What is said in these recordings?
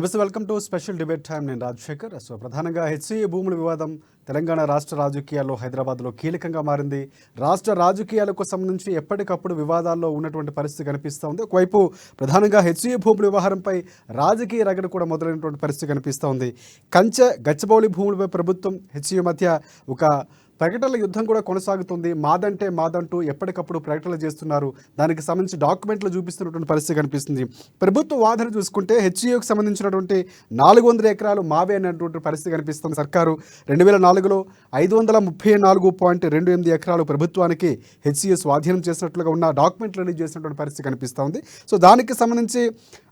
నమస్తే, welcome to special debate time. నేను Rajasekhar. So ప్రధానంగా హెచ్సిఏ భూముల వివాదం తెలంగాణ రాష్ట్ర రాజకీయాల్లో హైదరాబాద్లో కీలకంగా మారింది. రాష్ట్ర రాజకీయాలకు సంబంధించి ఎప్పటికప్పుడు వివాదాల్లో ఉన్నటువంటి పరిస్థితి కనిపిస్తూ ఉంది. ఒకవైపు ప్రధానంగా హెచ్సిఏ భూముల వ్యవహారంపై రాజకీయ రగడ కూడా మొదలైనటువంటి పరిస్థితి కనిపిస్తూ ఉంది. కంచె గచ్చిబౌలి భూములపై ప్రభుత్వం హెచ్సిఏ మధ్య ఒక ప్రకటనల యుద్ధం కూడా కొనసాగుతుంది. మాదంటే మాదంటూ ఎప్పటికప్పుడు ప్రకటనలు చేస్తున్నారు. దానికి సంబంధించి డాక్యుమెంట్లు చూపిస్తున్నటువంటి పరిస్థితి కనిపిస్తుంది. ప్రభుత్వ వాదన చూసుకుంటే హెచ్సిఏకు సంబంధించినటువంటి 400 ఎకరాలు మావే అనేటువంటి పరిస్థితి కనిపిస్తుంది. సర్కారు 2004లో 534.28 ఎకరాలు ప్రభుత్వానికి హెచ్సిఏ స్వాధీనం చేసినట్లుగా ఉన్న డాక్యుమెంట్ రిలీజ్ చేసినటువంటి పరిస్థితి కనిపిస్తుంది. సో దానికి సంబంధించి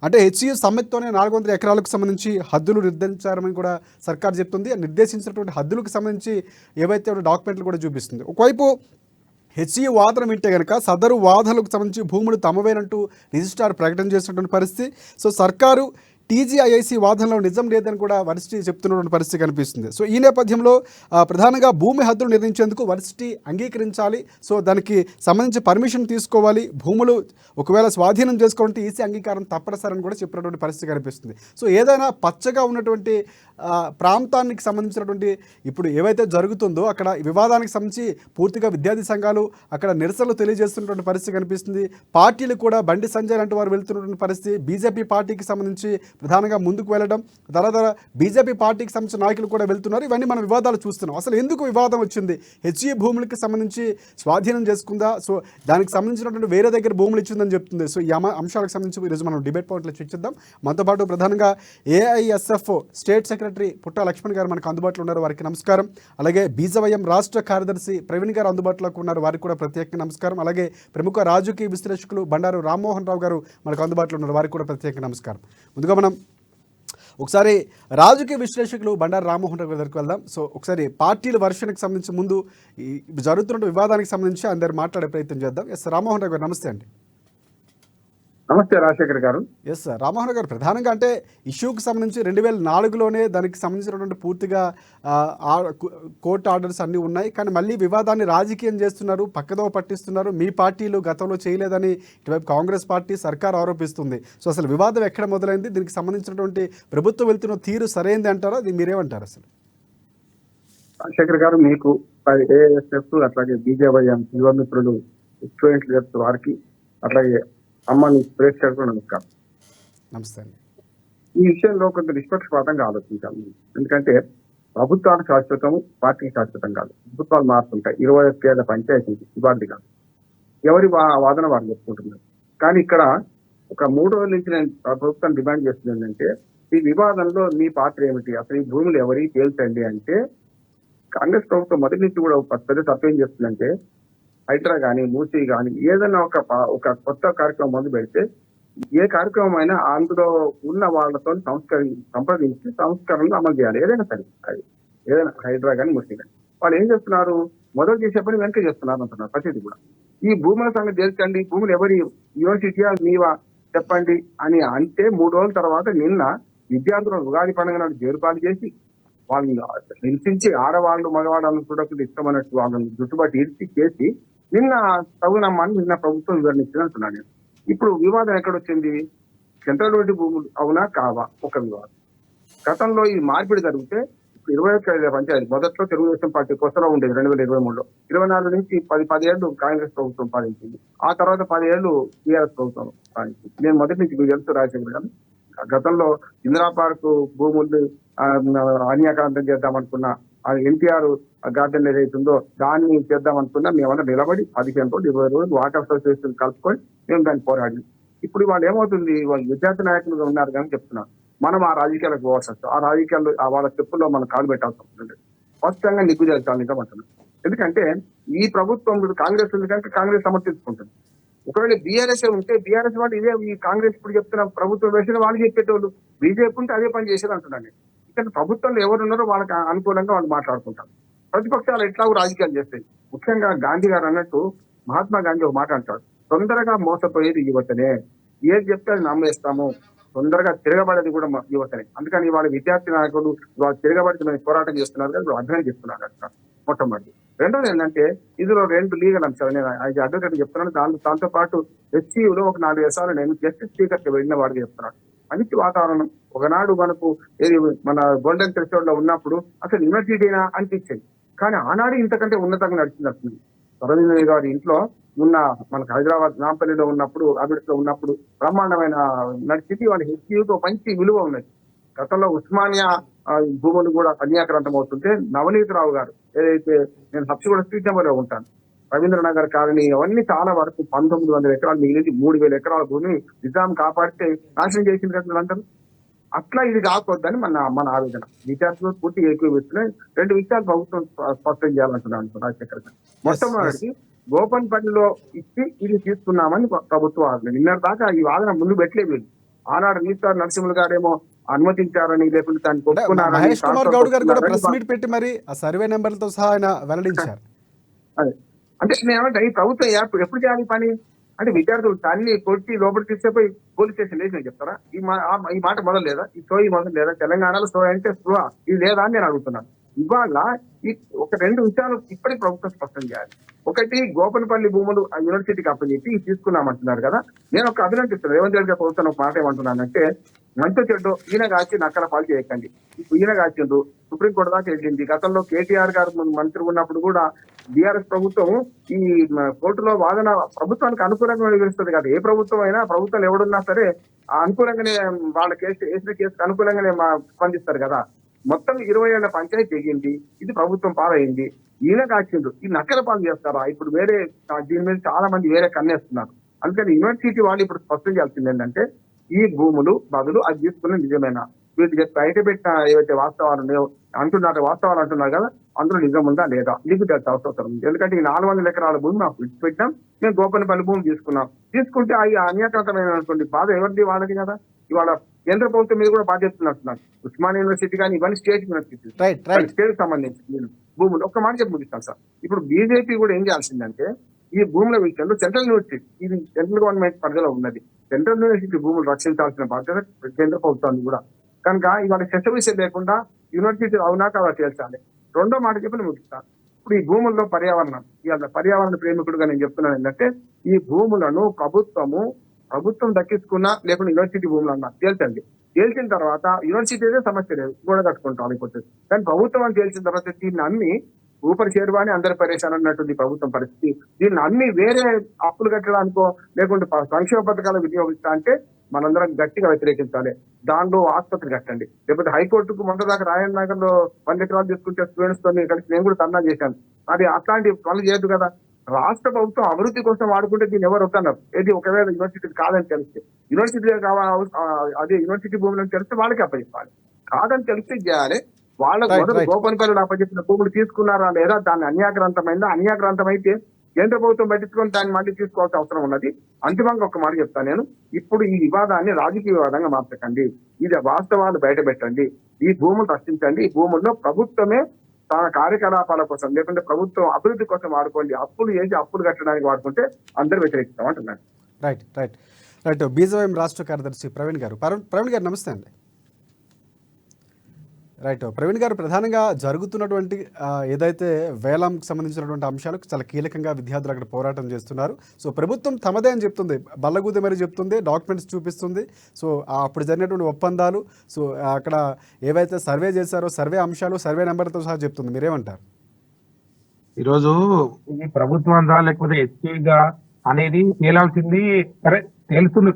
అంటే హెచ్సిఏ సమ్మెతోనే 400 ఎకరాలకు సంబంధించి హద్దులు నిర్ధారించారని కూడా సర్కారు చెప్తుంది. నిర్దేశించినటువంటి హద్దులకు సంబంధించి ఏవైతే డాక్యుమెంట్లు కూడా చూపిస్తుంది. ఒకవైపు హెచ్సిఏ వాదన వింటే కనుక సదరు వాదనలకు సంబంధించి భూములు తమవేనంటూ రిజిస్ట్రార్ ప్రకటన చేసినటువంటి పరిస్థితి. సో సర్కారు టీజీఐఐసి వాదనలో నిజం లేదని కూడా వర్సిటీ చెప్తున్నటువంటి పరిస్థితి కనిపిస్తుంది. సో ఈ నేపథ్యంలో ప్రధానంగా భూమి హద్దులు నిర్ణయించేందుకు వర్సిటీ అంగీకరించాలి. సో దానికి సంబంధించి పర్మిషన్ తీసుకోవాలి. భూములు ఒకవేళ స్వాధీనం చేసుకోవాలంటే ఈసీ అంగీకారం తప్పనిసరని కూడా చెప్పినటువంటి పరిస్థితి కనిపిస్తుంది. సో ఏదైనా పచ్చగా ఉన్నటువంటి ప్రాంతానికి సంబంధించినటువంటి ఇప్పుడు ఏవైతే జరుగుతుందో అక్కడ వివాదానికి సంబంధించి పూర్తిగా విద్యార్థి సంఘాలు అక్కడ నిరసనలు తెలియజేస్తున్నటువంటి పరిస్థితి కనిపిస్తుంది. పార్టీలు కూడా బండి సంజయ్ లాంటి వారు వెళ్తున్నటువంటి పరిస్థితి. బీజేపీ పార్టీకి సంబంధించి ప్రధానంగా ముందుకు వెళ్ళడం, తర్వాత బీజేపీ పార్టీకి సంబంధించిన నాయకులు కూడా వెళ్తున్నారు. ఇవన్నీ మనం వివాదాలు చూస్తున్నాం. అసలు ఎందుకు వివాదం వచ్చింది? హెచ్సిఏ భూములకి సంబంధించి స్వాధీనం చేసుకుందా? సో దానికి సంబంధించినటువంటి వేరే దగ్గర భూములు ఇచ్చిందని చెప్తుంది. సో ఈ అంశాలకు సంబంధించి ఈరోజు మనం డిబేట్ పాయింట్లో చర్చిద్దాం. మనతో పాటు ప్రధానంగా ఏఐఎస్ఎఫ్ స్టేట్ సెక్రటరీ పుట్టా లక్ష్మణ్ గారు మనకు అందుబాటులో ఉన్నారు. వారికి నమస్కారం. అలాగే బీజవైఎం రాష్ట్ర కార్యదర్శి ప్రవీణ్ గారు అందుబాటులోకి ఉన్నారు. వారికి కూడా ప్రత్యేక నమస్కారం. అలాగే ప్రముఖ రాజకీయ విశ్లేషకులు బండారు రామ్మోహన్ రావు గారు మనకు అందుబాటులో ఉన్నారు. వారికి కూడా ప్రత్యేక నమస్కారం. ముందుగా మనం ఒకసారి రాజకీయ విశ్లేషకులు బండారు రామ్మోహన్ రావు దగ్గరికి వెళ్దాం. సో ఒకసారి పార్టీల వర్షన్కి సంబంధించి ముందు జరుగుతున్న వివాదానికి సంబంధించి అందరు మాట్లాడే ప్రయత్నం చేద్దాం. ఎస్ రామ్మోహన్ రావు గారు నమస్తే అండి. నమస్తే రాజశేఖర్ గారు. ఎస్ సార్ రామ్మోహన్ గారు, ప్రధానంగా అంటే ఇష్యూకి సంబంధించి 2004లోనే దానికి సంబంధించినటువంటి పూర్తిగా కోర్టు ఆర్డర్స్ అన్నీ ఉన్నాయి. కానీ మళ్ళీ వివాదాన్ని రాజకీయం చేస్తున్నారు, పక్కదో పట్టిస్తున్నారు. మీ పార్టీలు గతంలో చేయలేదని ఇటువైపు కాంగ్రెస్ పార్టీ సర్కార్ ఆరోపిస్తుంది. సో అసలు వివాదం ఎక్కడ మొదలైంది? దీనికి సంబంధించినటువంటి ప్రభుత్వం వెళ్తున్న తీరు సరైంది అంటారా? అది మీరేమంటారు అసలు? రాజశేఖర్ గారు, మీకు ఏఎస్ఎఫ్ అట్లాగే బీజేవైఎం యువ మిత్రులు స్టూడెంట్ లీడర్స్ వారికి అట్లాగే అమ్మని ప్రేక్షకులు నమస్కారం. నమస్తే. ఈ విషయంలో కొంత నిష్పక్షపాతంగా ఆలోచించాలి. ఎందుకంటే ప్రభుత్వాలు శాశ్వతం, పార్టీకి శాశ్వతం కాదు. ప్రభుత్వాలు మారుతుంటాయి. 21 ఏళ్ల పంచాయతీ ఇబ్బంది కాదు. ఎవరి వాదన వారు చెప్పుకుంటున్నారు. కానీ ఇక్కడ ఒక 3 రోజుల నుంచి నేను ప్రభుత్వం డిమాండ్ చేస్తుంది ఏంటంటే, ఈ వివాదంలో మీ పాత్ర ఏమిటి, అసలు ఈ భూములు ఎవరి తేల్చండి అంటే, కాంగ్రెస్ ప్రభుత్వం మొదటి నుంచి కూడా పెద్ద తప్పేం చేస్తుందంటే, హైడ్రా కానీ మూసీ కానీ ఏదైనా ఒక కొత్త కార్యక్రమం మొదలు పెడితే ఏ కార్యక్రమం అయినా అందులో ఉన్న వాళ్ళతో సంప్రదించి సంస్కరణలు అమలు చేయాలి. ఏదైనా సరే, అది ఏదైనా హైడ్రా కానీ మూసీ కానీ వాళ్ళు ఏం చేస్తున్నారు, మొదలు చేసే పని వెనక చేస్తున్నారు అంటున్నారు. ప్రతిదీ కూడా ఈ భూముల సంగతి తెలుసండి, భూములు ఎవరి యూనివర్సిటీయా మీవా చెప్పండి అని అంటే 3 రోజుల తర్వాత నిన్న విద్యార్థులను ఉగాది పండుగ నాడు జేరుపాలు చేసి వాళ్ళని హింసించి ఆడవాళ్ళు మగవాళ్ళను చూడకుండా ఇష్టమన్నట్టు వాళ్ళని జుట్టుబాటు ఇరిచి చేసి నిన్న తగునమ్మని నిన్న ప్రభుత్వం వివరించినట్టున్నాను నేను. ఇప్పుడు వివాదం ఎక్కడొచ్చింది? సెంట్రల్ భూములు అవునా కావా ఒక వివాదం. గతంలో ఈ మార్పిడి జరిగితే ఇప్పుడు 21 పంచాయతీ మొదట్లో తెలుగుదేశం పార్టీ కొత్తలో ఉండేది 2023లో. 24 నుంచి 10 ఏళ్ళు కాంగ్రెస్ ప్రభుత్వం పాలించింది. ఆ తర్వాత 10 ఏళ్ళు టీఆర్ఎస్ ప్రభుత్వం పాలించింది. నేను మొదటి నుంచి మీకు తెలుసు రాజశేఖర్ గారు, గతంలో ఇందిరా పార్క్ భూములు అన్యాక్రాంతం చేద్దామనుకున్నా, ఎన్టీఆర్ గార్డెన్ ఏదైతుందో దాన్ని చేద్దామనుకున్నా మేమన్నా నిలబడి 15 రోజులు 20 రోజులు వాటర్ అసోసియేషన్ కలుపుకొని మేము దాన్ని పోరాడి. ఇప్పుడు వాళ్ళు ఏమవుతుంది, వాళ్ళు విద్యార్థి నాయకులుగా ఉన్నారు కానీ చెప్తున్నారు మనం ఆ రాజకీయాలకు పోవాల్సి వస్తుంది. ఆ రాజకీయాలు వాళ్ళ చెప్పుల్లో మనం కాలు పెట్టాల్సి వస్తుంది. స్పష్టంగా నిగ్గు చేయాలి అంటున్నాం. ఎందుకంటే ఈ ప్రభుత్వం కాంగ్రెస్ ఉంది కనుక కాంగ్రెస్ సమర్థించుకుంటుంది. ఒకవేళ బీఆర్ఎస్ ఉంటే బీఆర్ఎస్ వాళ్ళు ఇదే ఈ కాంగ్రెస్ ఇప్పుడు చెప్తున్న ప్రభుత్వం వేసిన వాళ్ళు చెప్పేటోళ్ళు, బీజేపీ ఉంటే అదే పని చేసేది అంటున్నాను. ఇక్కడ ప్రభుత్వంలో ఎవరు ఉన్నారో వాళ్ళకి అనుకూలంగా వాళ్ళు మాట్లాడుకుంటారు. ప్రతిపక్షాలు ఎట్లాగో రాజకీయాలు చేస్తాయి. ముఖ్యంగా గాంధీ గారు అన్నట్టు మహాత్మా గాంధీ ఒక మాట అంటాడు, తొందరగా మోసపోయేది యువతనే, ఏది చెప్తే అది నమ్మేస్తాము, తొందరగా తిరగబడేది కూడా యువతనే. అందుకని వాళ్ళ విద్యార్థి నాయకులు వాళ్ళు తిరగబడి పోరాటం చేస్తున్నారు కానీ అర్థం చేస్తున్నారు అంటారు మొట్టమొదటి. రెండోది ఏంటంటే ఇందులో 2 లీగల్ అంశాలు నేను అడ్వకేట్ చెప్తున్నాను. దాంతో పాటు హెచ్సియూలో ఒక 4 దేశాలు నేను జస్టిస్ స్పీకర్కి వెళ్ళిన వాడికి చెప్తున్నాను. మంచి వాతావరణం. ఒకనాడు మనకు ఏది మన గోల్డెన్ థ్రెషోల్డ్ లో ఉన్నప్పుడు అసలు యూనివర్సిటీనా అనిపించేది. కానీ ఆనాడు ఇంతకంటే ఉన్నతంగా నడిచినట్టుంది. సరోజినీ గారి ఇంట్లో ఉన్న మనకు హైదరాబాద్ నాంపల్లిలో ఉన్నప్పుడు, అబిడ్స్లో ఉన్నప్పుడు బ్రహ్మాండమైన నడిచింది. వాళ్ళ హెచ్సియుతో మంచి విలువ ఉన్నది. గతంలో ఉస్మానియా భూములు కూడా కన్యాక్రాంతం అవుతుంటే నవనీత్ రావు గారు ఏదైతే, నేను హబ్సిగూడ స్ట్రీట్ నెంబర్ లో ఉంటాను, రవీంద్రనగర్ కాలనీ అవన్నీ చాలా వరకు 1900 ఎకరాలు మిగిలింది. 3000 ఎకరాల భూమిని నిజాం కాపాడితే నాశనం చేసింది కదా అంటారు. అట్లా ఇది కాకూడదని మన మన ఆవేదన. విద్యార్థులు పూర్తిగా ఏకీభవిస్తున్నాయి. 2 విషయాలు ప్రభుత్వం స్పష్టం చేయాలంటున్నాను రాజశేఖర్ గారు. మొట్టమొదటి గోపన్పల్లిలో ఇచ్చి ఇది తీసుకున్నామని ప్రభుత్వం ఆజ్ఞ. నిన్నటి దాకా ఈ వాదన ముందు పెట్టలేదు. ఆనాడు రిజిస్ట్రార్ నరసింహులు గారేమో అనుమతించారని, లేకుంటే దాన్ని అంటే ఒప్పుకున్నారని, మహేష్ కుమార్ గౌడ్ గారు కూడా ప్రెస్ మీట్ పెట్టి మరి ఆ సర్వే నెంబర్లతో సహా ఆయన వెల్లడించారు. అదే అంటే నేనేమంటే ఈ ప్రభుత్వం ఎప్పుడు చేయాలి ఈ పని అంటే విద్యార్థులు తల్లి కొట్టి లోపలికి తీసుకుపోయి పోలీస్ స్టేషన్ వేసి చెప్తారా? ఈ మాట మొదలు లేదా? ఈ సోయి మొదలు లేదా? తెలంగాణలో సోయి అంటే స్పృహ ఇది లేదా అని నేను అడుగుతున్నాను. ఇవాళ ఈ ఒక 2 విషయాలు ఇప్పటికి ప్రభుత్వం స్పష్టం చేయాలి. ఒకటి, గోపన్పల్లి భూములు ఆ యూనివర్సిటీకి అప్పచెప్పి తీసుకున్నామంటున్నారు కదా. నేను ఒక అభినందిస్తున్నాను రేవంత్ రెడ్డి గారు ప్రభుత్వం. ఒక మాట ఏమంటున్నానంటే, మంచి చెడ్డో ఈయన కాచి నక్కల పాలు చేయకండి. ఇప్పుడు ఈయన కాచిండ్రు, సుప్రీంకోర్టు దాకా వెళ్ళింది. గతంలో కేటీఆర్ గారు మంత్రి ఉన్నప్పుడు కూడా బీఆర్ఎస్ ప్రభుత్వం ఈ కోర్టులో వాదన ప్రభుత్వానికి అనుకూలంగా వివరిస్తుంది కదా. ఏ ప్రభుత్వం అయినా, ప్రభుత్వాలు ఎవడున్నా సరే అనుకూలంగానే వాళ్ళ వేసిన కేసుకు అనుకూలంగానే స్పందిస్తారు కదా. మొత్తం 20 ఏళ్ల పంచాయతీ తెగింది, ఇది ప్రభుత్వం పాలైంది. ఈయన కాచిండ్రు, ఈ నక్కల పాలు చేస్తారా? ఇప్పుడు వేరే దీని మీద చాలా మంది వేరే కన్నేస్తున్నారు. అందుకని యూనివర్సిటీ వాళ్ళు ఇప్పుడు స్పష్టం చేయాల్సింది ఏంటంటే, ఈ భూములు బదులు అది తీసుకున్న నిజమేనా, వీటికి బయట పెట్టిన ఏవైతే వాస్తవాలు ఉన్నాయో అంటున్నారు, వాస్తవాలు అంటున్నారు కదా, అందులో నిజం ఉందా లేదా నీకు అవసరం ఉంది. ఎందుకంటే ఈ 400 ఎకరాల భూమి మాకు విడిచిపెట్టాం, మేము గోపన్పల్లి భూమి తీసుకుంటే అవి అన్యాకృతమైనటువంటి బాధ ఎవరిది? వాళ్ళకి కదా. ఇవాళ కేంద్ర ప్రభుత్వం మీద కూడా బాధ్యతలున్నారు. ఉస్మానియా యూనివర్సిటీ కానీ ఇవన్నీ స్టేట్ యూనివర్సిటీ, స్టేట్ సంబంధించి భూములు. ఒక్క మాట చెప్పి ముగిస్తాను సార్. ఇప్పుడు బీజేపీ కూడా ఏం చేయాల్సిందంటే, ఈ భూముల విషయంలో సెంట్రల్ యూనివర్సిటీ, ఇది సెంట్రల్ గవర్నమెంట్ పరిధిలో ఉన్నది, సెంట్రల్ యూనివర్సిటీ భూములు రక్షించాల్సిన బాధ్యత కేంద్ర ప్రభుత్వాన్ని కూడా. కనుక ఇవాళ విషయం లేకుండా యూనివర్సిటీ అవునా కాదా తేల్చాలి. రెండో మాట చెప్పి ముగిస్తాను. ఇప్పుడు ఈ భూముల్లో పర్యావరణం, ఇవాళ పర్యావరణ ప్రేమికుడుగా నేను చెప్తున్నాను ఏంటంటే, ఈ భూములను ప్రభుత్వం దక్కించుకున్నా లేకుండా యూనివర్సిటీ భూములు అన్నా తేల్చండి. తేల్చిన తర్వాత యూనివర్సిటీ సమస్య లేదు, గోడ కట్టుకుంటాం అయిపోతుంది. కానీ ప్రభుత్వం అని తేల్చిన తర్వాత దీన్ని అన్ని ఊపరి చేరువాని అందరి పరేషాన్ అన్నటువంటి ప్రభుత్వం పరిస్థితి. దీన్ని అన్ని వేరే అప్పులు కట్టడానికో లేకుంటే సంక్షేమ పథకాలు వినియోగిస్తా అంటే మనందరం గట్టిగా వ్యతిరేకించాలి. దానిలో ఆసుపత్రి కట్టండి. లేకపోతే హైకోర్టుకు మొన్న దాకా రాయన్ నగర్ లో 100 ఎకరాలు తీసుకుంటే స్టూడెంట్స్ తో కలిసి నేను కూడా ధర్నా చేశాను. అది అట్లాంటి పనులు చేయదు కదా. రాష్ట్ర ప్రభుత్వం అభివృద్ధి కోసం వాడుకుంటే దీన్ని ఎవరు వద్దన్నారు. ఏది ఒకవేళ యూనివర్సిటీ కాదని తెలిస్తే, యూనివర్సిటీ అదే యూనివర్సిటీ భూములను తెలిస్తే వాళ్ళకి అప్పచెప్పాలి. కాదని తెలిస్తే చేయాలి. వాళ్ళ మొదలు గోపన్పల్లిలో అప్పచెప్పిన భూములు తీసుకున్నారా లేదా, దాన్ని అన్యాక్రాంతమైందా, అన్యాక్రాంతమైతే కేంద్ర ప్రభుత్వం పట్టించుకొని దాన్ని మళ్ళీ తీసుకోవాల్సిన అవసరం ఉన్నది. అంతిమంగా ఒక మాట చెప్తాను నేను, ఇప్పుడు ఈ వివాదాన్ని రాజకీయ వివాదంగా మార్చకండి. ఇది వాస్తవాలు బయట పెట్టండి. ఈ భూములు రక్షించండి. ఈ భూముల్లో ప్రభుత్వమే తన కార్యకలాపాల కోసం లేకుంటే ప్రభుత్వం అభివృద్ధి కోసం వాడుకోండి. అప్పులు చేసి అప్పులు కట్టడానికి వాడుకుంటే అందరూ వ్యతిరేకిస్తాం అంటున్నాను. రైట్. బీజేపీ రాష్ట్ర కార్యదర్శి ప్రవీణ్ గారు నమస్తే అండి. రైట్ ప్రవీణ్ గారు, ప్రధానంగా జరుగుతున్నటువంటి ఏదైతే వేలంకి సంబంధించినటువంటి అంశాలకు చాలా కీలకంగా విద్యార్థులు అక్కడ పోరాటం చేస్తున్నారు. సో ప్రభుత్వం తమదే అని చెప్తుంది, బల్లగుద్ది మరి చెప్తుంది, డాక్యుమెంట్స్ చూపిస్తుంది. సో అప్పుడు జరిగినటువంటి ఒప్పందాలు, సో అక్కడ ఏవైతే సర్వే చేశారో సర్వే అంశాలు, సర్వే నెంబర్తో సహా చెప్తుంది. మీరేమంటారు? ఈరోజు ఇది ప్రభుత్వంగా లేకపోతే ఎస్సీగా అనేది తేలాల్సింది సరే, తేలుతుంది.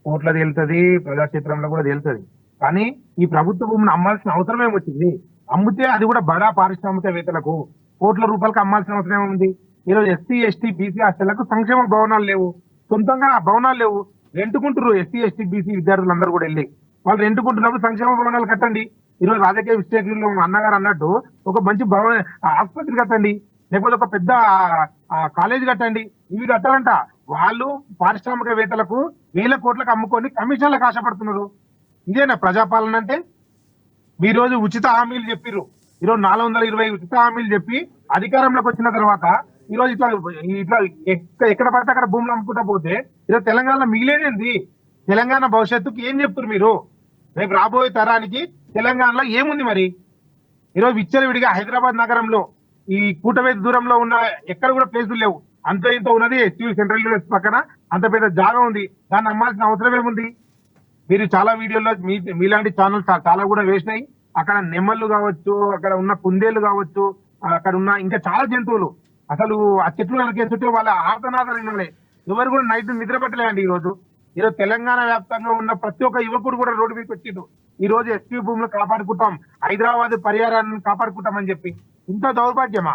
కోర్టులో తేలుతుంది, ప్రజాక్షేత్రంలో కూడా తేలుతుంది. కానీ ఈ ప్రభుత్వ భూమిని అమ్మాల్సిన అవసరం ఏమొచ్చింది? అమ్మితే అది కూడా బడా పారిశ్రామికవేత్తలకు కోట్ల రూపాయలకు అమ్మాల్సిన అవసరం ఏముంది? ఈరోజు ఎస్సీ ఎస్టీ బీసీ హాస్టళ్లకు సంక్షేమ భవనాలు లేవు, సొంతంగా భవనాలు లేవు, రెంటుకుంటారు. ఎస్సీ ఎస్టీ బీసీ విద్యార్థులందరూ కూడా వెళ్ళి వాళ్ళు రెంటుకుంటున్నప్పుడు సంక్షేమ భవనాలు కట్టండి. ఈరోజు రాజకీయ విశ్లేషణలో అన్నగారు అన్నట్టు ఒక మంచి ఆసుపత్రి కట్టండి, లేకపోతే ఒక పెద్ద కాలేజీ కట్టండి. ఇవి కట్టాలంట. వాళ్ళు పారిశ్రామికవేత్తలకు 1000 కోట్లకు అమ్ముకొని కమిషన్లకు ఆశపడుతున్నారు. ఇదేనా ప్రజాపాలన అంటే? ఈ రోజు ఉచిత హామీలు చెప్పిర్రు. ఈరోజు 420 ఉచిత హామీలు చెప్పి అధికారంలోకి వచ్చిన తర్వాత ఈరోజు ఇట్లా ఎక్కడ పడితే అక్కడ భూములు అమ్ముకుంటా పోతే ఈరోజు తెలంగాణలో మిగిలేదేంది? తెలంగాణ భవిష్యత్తుకి ఏం చెప్తారు మీరు? రేపు రాబోయే తరానికి తెలంగాణలో ఏముంది మరి? ఈరోజు విచ్చలవిడిగా హైదరాబాద్ నగరంలో ఈ కూటవేది దూరంలో ఉన్న ఎక్కడ కూడా ప్లేసులు లేవు. అంత ఇంత ఉన్నది ఎస్యూ సెంట్రల్ యూనివర్సిటీ పక్కన అంత పెద్ద జాగా ఉంది, దాన్ని అమ్మాల్సిన అవసరం ఏముంది? మీరు చాలా వీడియోల్లో మీలాంటి ఛానల్స్ చాలా కూడా వేసినాయి. అక్కడ నెమళ్ళు కావచ్చు, అక్కడ ఉన్న కుందేళ్లు కావచ్చు, అక్కడ ఉన్న ఇంకా చాలా జంతువులు అసలు ఆ చెట్లు నరికేస్తుంటే వాళ్ళ ఆర్తనాదాలు వినలే. ఎవరు కూడా నైట్ నిద్ర పట్టలేదండి. ఈరోజు తెలంగాణ వ్యాప్తంగా ఉన్న ప్రతి ఒక్క యువకుడు కూడా రోడ్డు మీదకి వచ్చిండు. ఈ రోజు ఎస్పీ భూములు కాపాడుకుంటాం, హైదరాబాద్ పరిహారాన్ని కాపాడుకుంటామని చెప్పి. ఇంత దౌర్భాగ్యమా?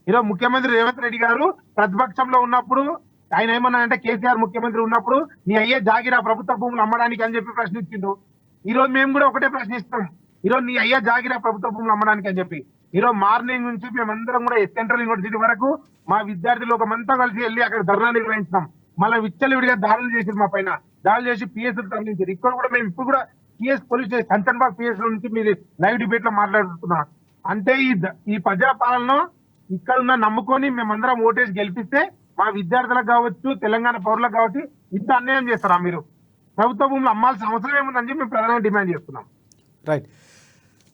ఈరోజు ముఖ్యమంత్రి రేవంత్ రెడ్డి గారు ప్రతిపక్షంలో ఉన్నప్పుడు ఆయన ఏమన్నారంటే, కేసీఆర్ ముఖ్యమంత్రి ఉన్నప్పుడు నీ అయ్యే జాగిరా ప్రభుత్వ భూములు అమ్మడానికి అని చెప్పి ప్రశ్నించిండు. ఈ రోజు మేము కూడా ఒకటే ప్రశ్నిస్తాం, ఈరోజు నీ అయ్యే జాగిరా ప్రభుత్వ భూములు అమ్మడానికి అని చెప్పి. ఈరోజు మార్నింగ్ నుంచి మేమందరం కూడా సెంట్రల్ యూనివర్సిటీ వరకు మా విద్యార్థులు ఒకమంతా కలిసి వెళ్ళి అక్కడ ధర్నా నిర్వహించాం. మళ్ళీ విచ్చలవిడిగా దాడులు చేసి మా పైన దాడులు చేసి పిఎస్ తరలించారు. ఇక్కడ కూడా మేము ఇప్పుడు కూడా PS police station Kanchanbagh PS నుంచి మీరు లైవ్ డిబేట్ లో మాట్లాడుతున్నాం. అంటే ఈ ప్రజా పాలన ఇక్కడ ఉన్న నమ్ముకొని మేమందరం ఓటేసి గెలిపిస్తే మా విద్యార్థులకు కావచ్చు, తెలంగాణ పౌరులకు కావచ్చు ఇంత అన్యాయం చేస్తారా మీరు? ప్రభుత్వ భూములు అమ్మాల్సిన అవసరం ఏముందని చెప్పి మేము ప్రధానంగా డిమాండ్ చేస్తున్నాం.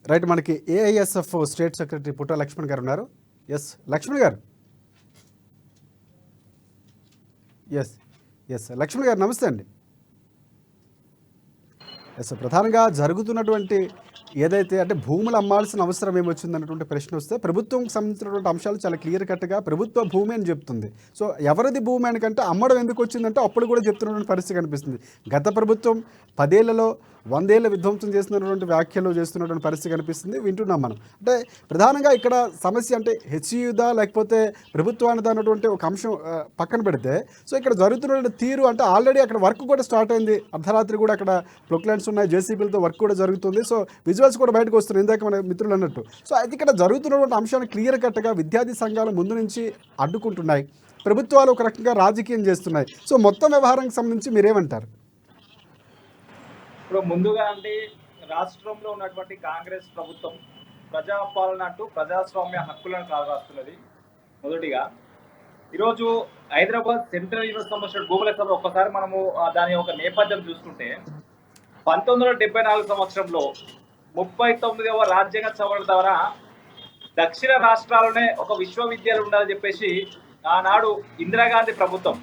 రైట్ మనకి ఏఐఎస్ఎఫ్ స్టేట్ సెక్రటరీ పుట్ట లక్ష్మణ్ గారు ఉన్నారు. ఎస్ లక్ష్మణ్ గారు. ఎస్ లక్ష్మణ్ గారు నమస్తే అండి. ఎస్ ప్రధానంగా జరుగుతున్నటువంటి ఏదైతే అంటే భూములు అమ్మాల్సిన అవసరం ఏమొచ్చిందన్నటువంటి ప్రశ్న వస్తే ప్రభుత్వంకి సంబంధించినటువంటి అంశాలు చాలా క్లియర్ కట్గా ప్రభుత్వ భూమి అని చెప్తుంది. సో ఎవరిది భూమి అని కంటే అమ్మడం ఎందుకు వచ్చిందంటే అప్పుడు కూడా చెప్తున్నటువంటి పరిస్థితి కనిపిస్తుంది. గత ప్రభుత్వం 10 ఏళ్లలో 100 ఏళ్ల విధ్వంసం చేస్తున్నటువంటి వ్యాఖ్యలు చేస్తున్నటువంటి పరిస్థితి కనిపిస్తుంది. వింటున్నాం మనం. అంటే ప్రధానంగా ఇక్కడ సమస్య అంటే హెచ్యుదా లేకపోతే ప్రభుత్వానిదా అన్నటువంటి ఒక అంశం పక్కన పెడితే, సో ఇక్కడ జరుగుతున్నటువంటి తీరు అంటే ఆల్రెడీ అక్కడ వర్క్ కూడా స్టార్ట్ అయింది. అర్ధరాత్రి కూడా అక్కడ ప్రొక్లైన్స్ ఉన్నాయి, జేసీబీలతో వర్క్ కూడా జరుగుతుంది. సో విజువల్స్ కూడా బయటకు వస్తున్నాయి ఇందాక మన మిత్రులు అన్నట్టు. సో అయితే ఇక్కడ జరుగుతున్నటువంటి అంశాన్ని క్లియర్ కట్గా విద్యార్థి సంఘాలు ముందు నుంచి అడ్డుకుంటున్నాయి, ప్రభుత్వాలు ఒక రకంగా రాజకీయం చేస్తున్నాయి. సో మొత్తం వ్యవహారానికి సంబంధించి మీరేమంటారు? ఇప్పుడు ముందుగా అంటే రాష్ట్రంలో ఉన్నటువంటి కాంగ్రెస్ ప్రభుత్వం ప్రజాపాలన అంటూ ప్రజాస్వామ్య హక్కులను కాలరాస్తున్నది. మొదటిగా ఈరోజు హైదరాబాద్ సెంట్రల్ యూనివర్సిటీ సంబంధించిన భూముల సభ ఒక్కసారి మనము దాని ఒక నేపథ్యం చూసుకుంటే 1974 సంవత్సరంలో 39వ రాజ్యాంగ సవరణ ద్వారా దక్షిణ రాష్ట్రాలనే ఒక విశ్వవిద్యాలయం ఉండాలని చెప్పేసి ఆనాడు ఇందిరాగాంధీ ప్రభుత్వం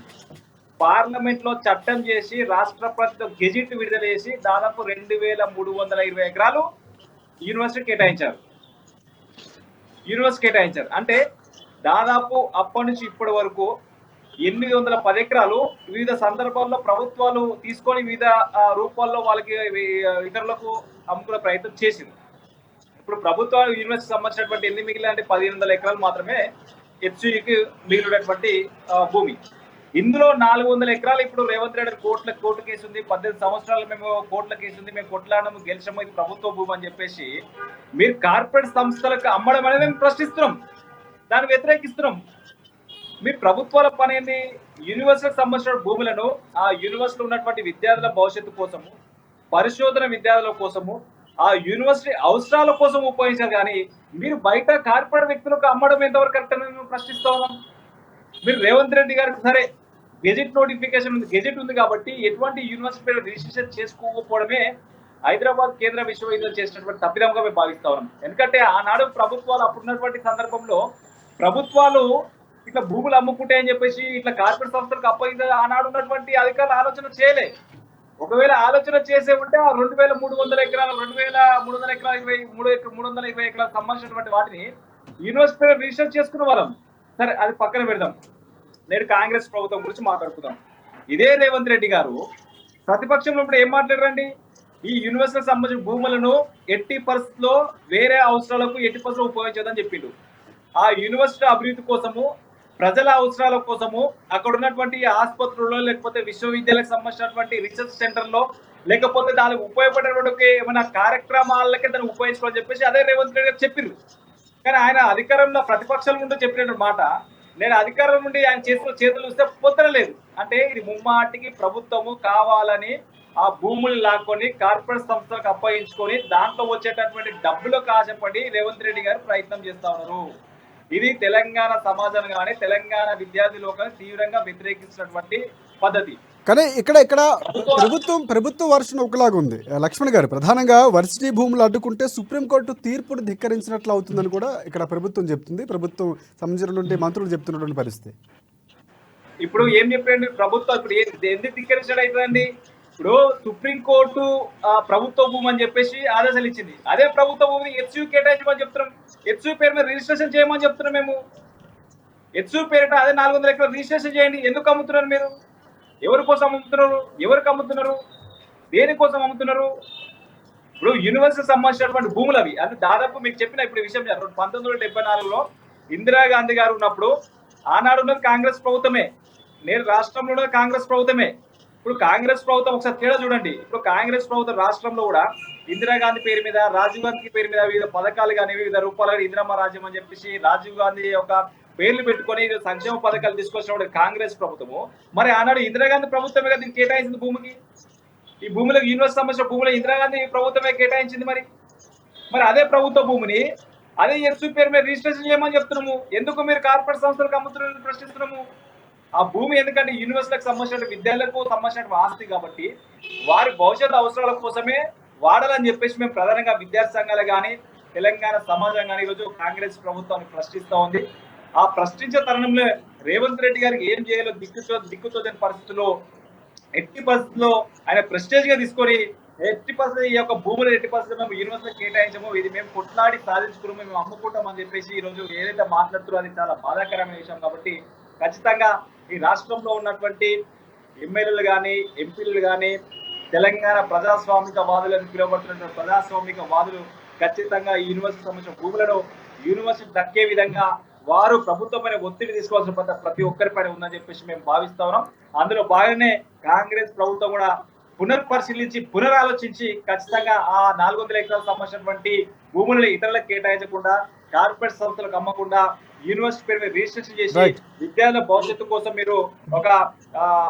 పార్లమెంట్ లో చట్టం చేసి రాష్ట్రపతితో గెజిట్ విడుదల చేసి దాదాపు 2320 ఎకరాలు యూనివర్సిటీ కేటాయించారు. అంటే దాదాపు అప్పటి నుంచి ఇప్పటి వరకు 810 ఎకరాలు వివిధ సందర్భాల్లో ప్రభుత్వాలు తీసుకొని వివిధ రూపాల్లో వాళ్ళకి ఇతరులకు అమ్ముకునే ప్రయత్నం చేసింది. ఇప్పుడు ప్రభుత్వాలు యూనివర్సిటీ సంబంధించినటువంటి ఎన్ని మిగిలిన అంటే 1500 ఎకరాలు మాత్రమే హెచ్యుకి మిగిలినటువంటి భూమి. ఇందులో 400 ఎకరాలు ఇప్పుడు రేవంత్ రెడ్డి కోర్టు కేసు ఉంది. 18 సంవత్సరాలు మేము కోర్టుల కేసు ఉంది, మేము కొట్లాడము గెలిచాము, ఇది ప్రభుత్వ భూమి అని చెప్పేసి మీరు కార్పొరేట్ సంస్థలకు అమ్మడం అనేది మేము ప్రశ్నిస్తున్నాం, దాన్ని వ్యతిరేకిస్తున్నాం. మీ ప్రభుత్వాల పని ఏంది? యూనివర్సిటీకి సంబంధించిన భూములను ఆ యూనివర్సిటీలో ఉన్నటువంటి విద్యార్థుల భవిష్యత్తు కోసము, పరిశోధన విద్యార్థుల కోసము, ఆ యూనివర్సిటీ అవసరాల కోసం ఉపయోగించారు. కానీ మీరు బయట కార్పొరేట్ వ్యక్తులకు అమ్మడం ఎంతవరకు కరెక్ట్ అని మేము ప్రశ్నిస్తా ఉన్నాం. మీరు రేవంత్ రెడ్డి గారికి సరే గెజిట్ నోటిఫికేషన్ ఉంది, గెజిట్ ఉంది కాబట్టి ఎటువంటి యూనివర్సిటీ రిజిస్ట్రేషన్ చేసుకోకపోవడమే హైదరాబాద్ కేంద్ర విశ్వవిద్యాలయం చేసినటువంటి తప్పిదంగా మేము భావిస్తా ఉన్నాం. ఎందుకంటే ఆనాడు ప్రభుత్వాలు అప్పుడున్నటువంటి సందర్భంలో ప్రభుత్వాలు ఇట్లా భూములు అమ్ముకుంటే అని చెప్పేసి ఇట్లా కార్పొరేట్ సంస్థలకు అప్పగించే ఆనాడు ఉన్నటువంటి అధికారులు ఆలోచన చేయలే. ఒకవేళ ఆలోచన చేసే ఉంటే ఆ 2300 ఎకరాలు 2300 ఎకరాలు 320 ఎకరాలకు సంబంధించినటువంటి వాటిని యూనివర్సిటీ రిజిస్టర్ చేసుకున్న వాళ్ళం. సరే అది పక్కన పెడదాం, నేడు కాంగ్రెస్ ప్రభుత్వం గురించి మాట్లాడుకుందాం. ఇదే రేవంత్ రెడ్డి గారు ప్రతిపక్షంలో ఇప్పుడు ఏం మాట్లాడారండి? ఈ యూనివర్సిటీకి సంబంధించిన భూములను ఎట్టి పరిస్థితుల్లో వేరే అవసరాలకు ఎట్టి పరిస్థితుల్లో ఉపయోగించదని చెప్పిండు. ఆ యూనివర్సిటీ అభివృద్ధి కోసము, ప్రజల అవసరాల కోసము, అక్కడ ఉన్నటువంటి ఆసుపత్రుల్లో లేకపోతే విశ్వవిద్యాలయాలకు సంబంధించినటువంటి రీసెర్చ్ సెంటర్లో లేకపోతే దానికి ఉపయోగపడేటువంటి ఏమైనా కార్యక్రమాలకే దాన్ని ఉపయోగించుకోవాలని చెప్పేసి అదే రేవంత్ రెడ్డి గారు చెప్పారు. కానీ ఆయన అధికారంలో ప్రతిపక్షాల నుండి చెప్పిన మాట నేను అధికారం నుండి ఆయన చేతులు వస్తే పొందలేదు. అంటే ఇది ముమ్మాటికి ప్రభుత్వము కావాలని ఆ భూములు లాక్కొని కార్పొరేట్ సంస్థలకు అప్పగించుకొని దాంట్లో వచ్చేటటువంటి డబ్బులకు ఆశపడి రేవంత్ రెడ్డి గారు ప్రయత్నం చేస్తా ఉన్నారు. ఇది తెలంగాణ సమాజం కానీ తెలంగాణ విద్యార్థి లోకాన్ని తీవ్రంగా వ్యతిరేకించినటువంటి పద్ధతి. కానీ ఇక్కడ ప్రభుత్వ వర్షన్ ఒకలాగా ఉంది లక్ష్మణ్ గారు. ప్రధానంగా వర్సిటీ భూములు అడ్డుకుంటే సుప్రీంకోర్టు తీర్పును ధిక్కరించినట్లు అవుతుందని కూడా ఇక్కడ ప్రభుత్వం చెప్తుంది, ప్రభుత్వం సంబంధించినటువంటి మంత్రులు చెప్తున్నటువంటి పరిస్థితి. ఇప్పుడు ఏం చెప్పండి ప్రభుత్వం ఇప్పుడు ఎందుకు ధిక్కరించడం అవుతుందండి? ఇప్పుడు సుప్రీంకోర్టు ప్రభుత్వ భూమి అని చెప్పేసి ఆదేశాలు ఇచ్చింది. అదే ప్రభుత్వ భూమిని హెచ్యూ కేటాయించమని చెప్తున్నాం. హెచ్యూ పేరు మీద రిజిస్ట్రేషన్ చేయమని చెప్తున్నాం మేము. హెచ్యూ పేరిట అదే 400 ఎకరాలు రిజిస్ట్రేషన్ చేయండి. ఎందుకు అమ్ముతున్నారు మీరు? ఎవరి కోసం అమ్ముతున్నారు? ఎవరికి అమ్ముతున్నారు? దేనికోసం అమ్ముతున్నారు? ఇప్పుడు యూనివర్సిటీ సంబంధించినటువంటి భూములు అవి. అది దాదాపు మీకు చెప్పిన ఇప్పుడు విషయం 1974లో ఇందిరాగాంధీ గారు ఉన్నప్పుడు ఆనాడు ఉన్నది కాంగ్రెస్ ప్రభుత్వమే, నేడు రాష్ట్రంలో ఉన్నది కాంగ్రెస్ ప్రభుత్వమే. ఇప్పుడు కాంగ్రెస్ ప్రభుత్వం ఒకసారి తేడా చూడండి. ఇప్పుడు కాంగ్రెస్ ప్రభుత్వం రాష్ట్రంలో కూడా ఇందిరాగాంధీ పేరు మీద, రాజీవ్ గాంధీ పేరు మీద వివిధ పథకాలు కానీ వివిధ రూపాలు కానీ ఇందిరమ్మ రాజ్యం అని చెప్పేసి రాజీవ్ గాంధీ యొక్క పేర్లు పెట్టుకొని సంక్షేమ పథకాలు తీసుకొచ్చినప్పుడు కాంగ్రెస్ ప్రభుత్వము, మరి ఆనాడు ఇందిరాగాంధీ ప్రభుత్వమే కదా దీన్ని కేటాయించింది భూమికి. ఈ భూములకు యూనివర్సిటీ సంబంధించిన భూములు ఇందిరాగాంధీ ప్రభుత్వమే కేటాయించింది. మరి అదే ప్రభుత్వ భూమిని అదే ఎస్యూ పేరు మీద రిజిస్ట్రేషన్ చేయమని చెప్తున్నాము. ఎందుకు మీరు కార్పొరేట్ సంస్థలకు అమ్ముతున్నారని ప్రశ్నిస్తున్నాము. ఆ భూమి ఎందుకంటే యూనివర్సిటీలకు సంబంధించిన విద్యార్థులకు సంబంధించిన ఆస్తి కాబట్టి వారి భవిష్యత్ అవసరాల కోసమే వాడాలని చెప్పేసి మేము ప్రధానంగా విద్యార్థి సంఘాలు కానీ తెలంగాణ సమాజం కానీ ఈరోజు కాంగ్రెస్ ప్రభుత్వాన్ని ప్రశ్నిస్తూ ఉంది. ఆ ప్రశ్నించే తరుణంలో రేవంత్ రెడ్డి గారికి ఏం చేయాలో దిక్కుతోచని పరిస్థితుల్లో ఎట్టి పరిస్థితుల్లో ఆయన ప్రెస్టేజ్ గా తీసుకొని ఎట్టి పరిస్థితి ఈ యొక్క భూములు ఎట్టి పరిస్థితుల్లో మేము యూనివర్సిటీ కేటాయించము, ఇది మేము కొట్లాడి సాధించుకున్నాము, మేము అమ్ముకుంటామని చెప్పేసి ఈ రోజు ఏదైతే మాట్లాడుతున్నారో అది చాలా బాధాకరమైన విషయం. కాబట్టి ఖచ్చితంగా ఈ రాష్ట్రంలో ఉన్నటువంటి ఎమ్మెల్యేలు కానీ ఎంపీలు కానీ తెలంగాణ ప్రజాస్వామిక వాదులను పిలువబడుతున్న ప్రజాస్వామిక వాదులు ఖచ్చితంగా ఈ యూనివర్సిటీ సంబంధించిన భూములను యూనివర్సిటీ దక్కే విధంగా వారు ప్రభుత్వమైన ఒత్తిడి తీసుకోవాల్సిన ప్రతి ఒక్కరిపైన ఉందని చెప్పేసి మేము భావిస్తా ఉన్నాం. అందులో భాగంగానే కాంగ్రెస్ ప్రభుత్వం కూడా పునర్పరిశీలించి పునరాలోచించి ఖచ్చితంగా ఆ 400 ఎకరాలకు సంబంధించినటువంటి భూములను ఇతరులకు కేటాయించకుండా కార్పొరేట్ సంస్థలకు అమ్మకుండా యూనివర్సిటీ పేరు మీద రిజిస్ట్రేషన్ చేసి విద్యార్థుల భవిష్యత్తు కోసం మీరు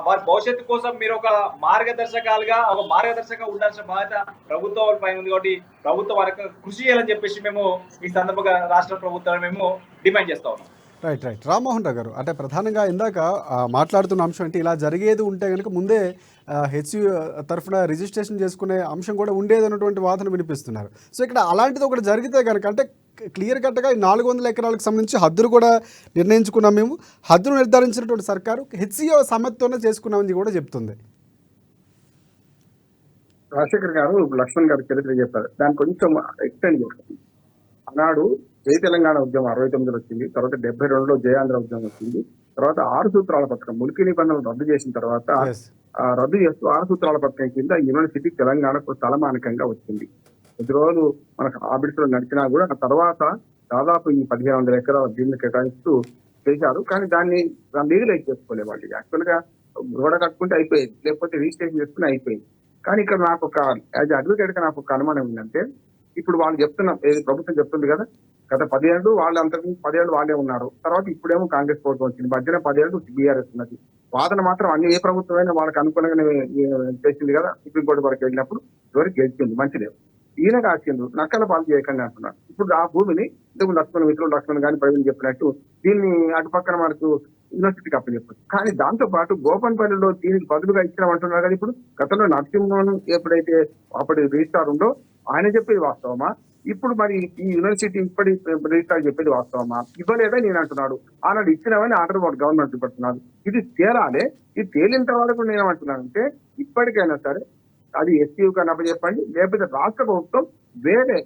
వారి భవిష్యత్తు కోసం మీరు ఒక మార్గదర్శకంగా ఉండాల్సిన బాధ్యత ప్రభుత్వం పైన ఉంది. కాబట్టి ప్రభుత్వం వారికి కృషి చేయాలని చెప్పేసి మేము ఈ సందర్భంగా రాష్ట్ర ప్రభుత్వాన్ని మేము డిమాండ్ చేస్తా ఉన్నాం. రైట్ రామ్మోహన్ రావు గారు, అంటే ప్రధానంగా ఇందాక మాట్లాడుతున్న అంశం అంటే ఇలా జరిగేది ఉంటే కనుక ముందే హెచ్యూ తరఫున రిజిస్ట్రేషన్ చేసుకునే అంశం కూడా ఉండేది అన్నటువంటి వాదన వినిపిస్తున్నారు. సో ఇక్కడ అలాంటిది ఒకటి జరిగితే కనుక అంటే క్లియర్ కట్గా ఈ 400 ఎకరాలకు సంబంధించి హద్దులు కూడా నిర్ణయించుకున్నాం, మేము హద్దులు నిర్ధారించినటువంటి సర్కారు హెచ్యూ సమ్మతితోనే చేసుకున్నామని కూడా చెప్తుంది. రాజశేఖర్ గారు లక్ష్మణ్ గారు చరిత్ర చెప్పారు, దాన్ని కొంచెం ఎక్స్టెండ్ చేస్తారు. ఆనాడు జై తెలంగాణ ఉద్యమం 69లో వచ్చింది, తర్వాత 72లో జయాంధ్ర ఉద్యమం వచ్చింది, తర్వాత 6 సూత్రాల పథకం ములికి నిబంధనలు రద్దు చేసిన తర్వాత రద్దు చేస్తూ 6 సూత్రాల పథకం కింద యూనివర్సిటీ తెలంగాణకు తలమానికంగా వచ్చింది. కొద్ది రోజులు మనకు ఆబిడ్స్లో నడిచినా కూడా ఆ తర్వాత దాదాపు ఈ 1500 ఎకరాల భూమిని కేటాయిస్తూ చేశారు. కానీ దాన్ని లీగలైజ్ చేసుకోలేదు వాళ్ళు. యాక్చువల్ గా గోడ కట్టుకుంటే అయిపోయింది, లేకపోతే రిజిస్ట్రేషన్ చేసుకుని అయిపోయింది. కానీ ఇక్కడ నాకు ఒక యాజ్ అడ్వకేట్ గా నాకు ఒక అనుమానం ఏంటంటే, ఇప్పుడు వాళ్ళు చెప్తున్న ఏది ప్రభుత్వం చెప్తుంది కదా, గత 10 ఏళ్ళు వాళ్ళు అంతకు 10 ఏళ్ళు వాళ్ళే ఉన్నారు, తర్వాత ఇప్పుడేమో కాంగ్రెస్ ప్రభుత్వం వచ్చింది, మధ్యన 10 ఏళ్ళు బీఆర్ఎస్ ఉన్నది. వాదన మాత్రం అన్ని ఏ ప్రభుత్వమైనా వాళ్ళకి అనుకూలంగానే చేసింది కదా. సుప్రీంకోర్టు వరకు వెళ్ళినప్పుడు ఎవరికి గెలిచింది మంచిదే, ఈయన కాసిండు నక్కల పాలు చేయకండి అంటున్నారు. ఇప్పుడు ఆ భూమిని ఇంతకు లక్ష్మణ్ కానీ ప్రవీణ్ చెప్పినట్టు దీన్ని అటు పక్కన మనకు యూనివర్సిటీకి అప్పచెప్పచ్చు. కానీ దాంతో పాటు గోపన్పల్లిలో దీనికి బదులుగా ఇచ్చామంటున్నారు కదా. ఇప్పుడు గతంలో నరసింహన్ ఎప్పుడైతే అప్పటి రిజిస్ట్రార్ ఉందో ఆయన చెప్పేది వాస్తవమా, ఇప్పుడు మరి ఈ యూనివర్సిటీ ఇప్పటి రిజిస్ట్రార్ చెప్పేది వాస్తవమా? ఇవ్వలేదా నేను అంటున్నాడు, ఆనాడు ఇచ్చినామని ఆర్డర్ గవర్నమెంట్ చూపెడుతున్నారు. ఇది తేలాలి. ఇది తేలిన తర్వాత కూడా నేను ఏమంటున్నానంటే, ఇప్పటికైనా సరే అది ఎస్సీయూ కానీ అప్పచెప్పండి, లేకపోతే రాష్ట్ర ప్రభుత్వం వేరే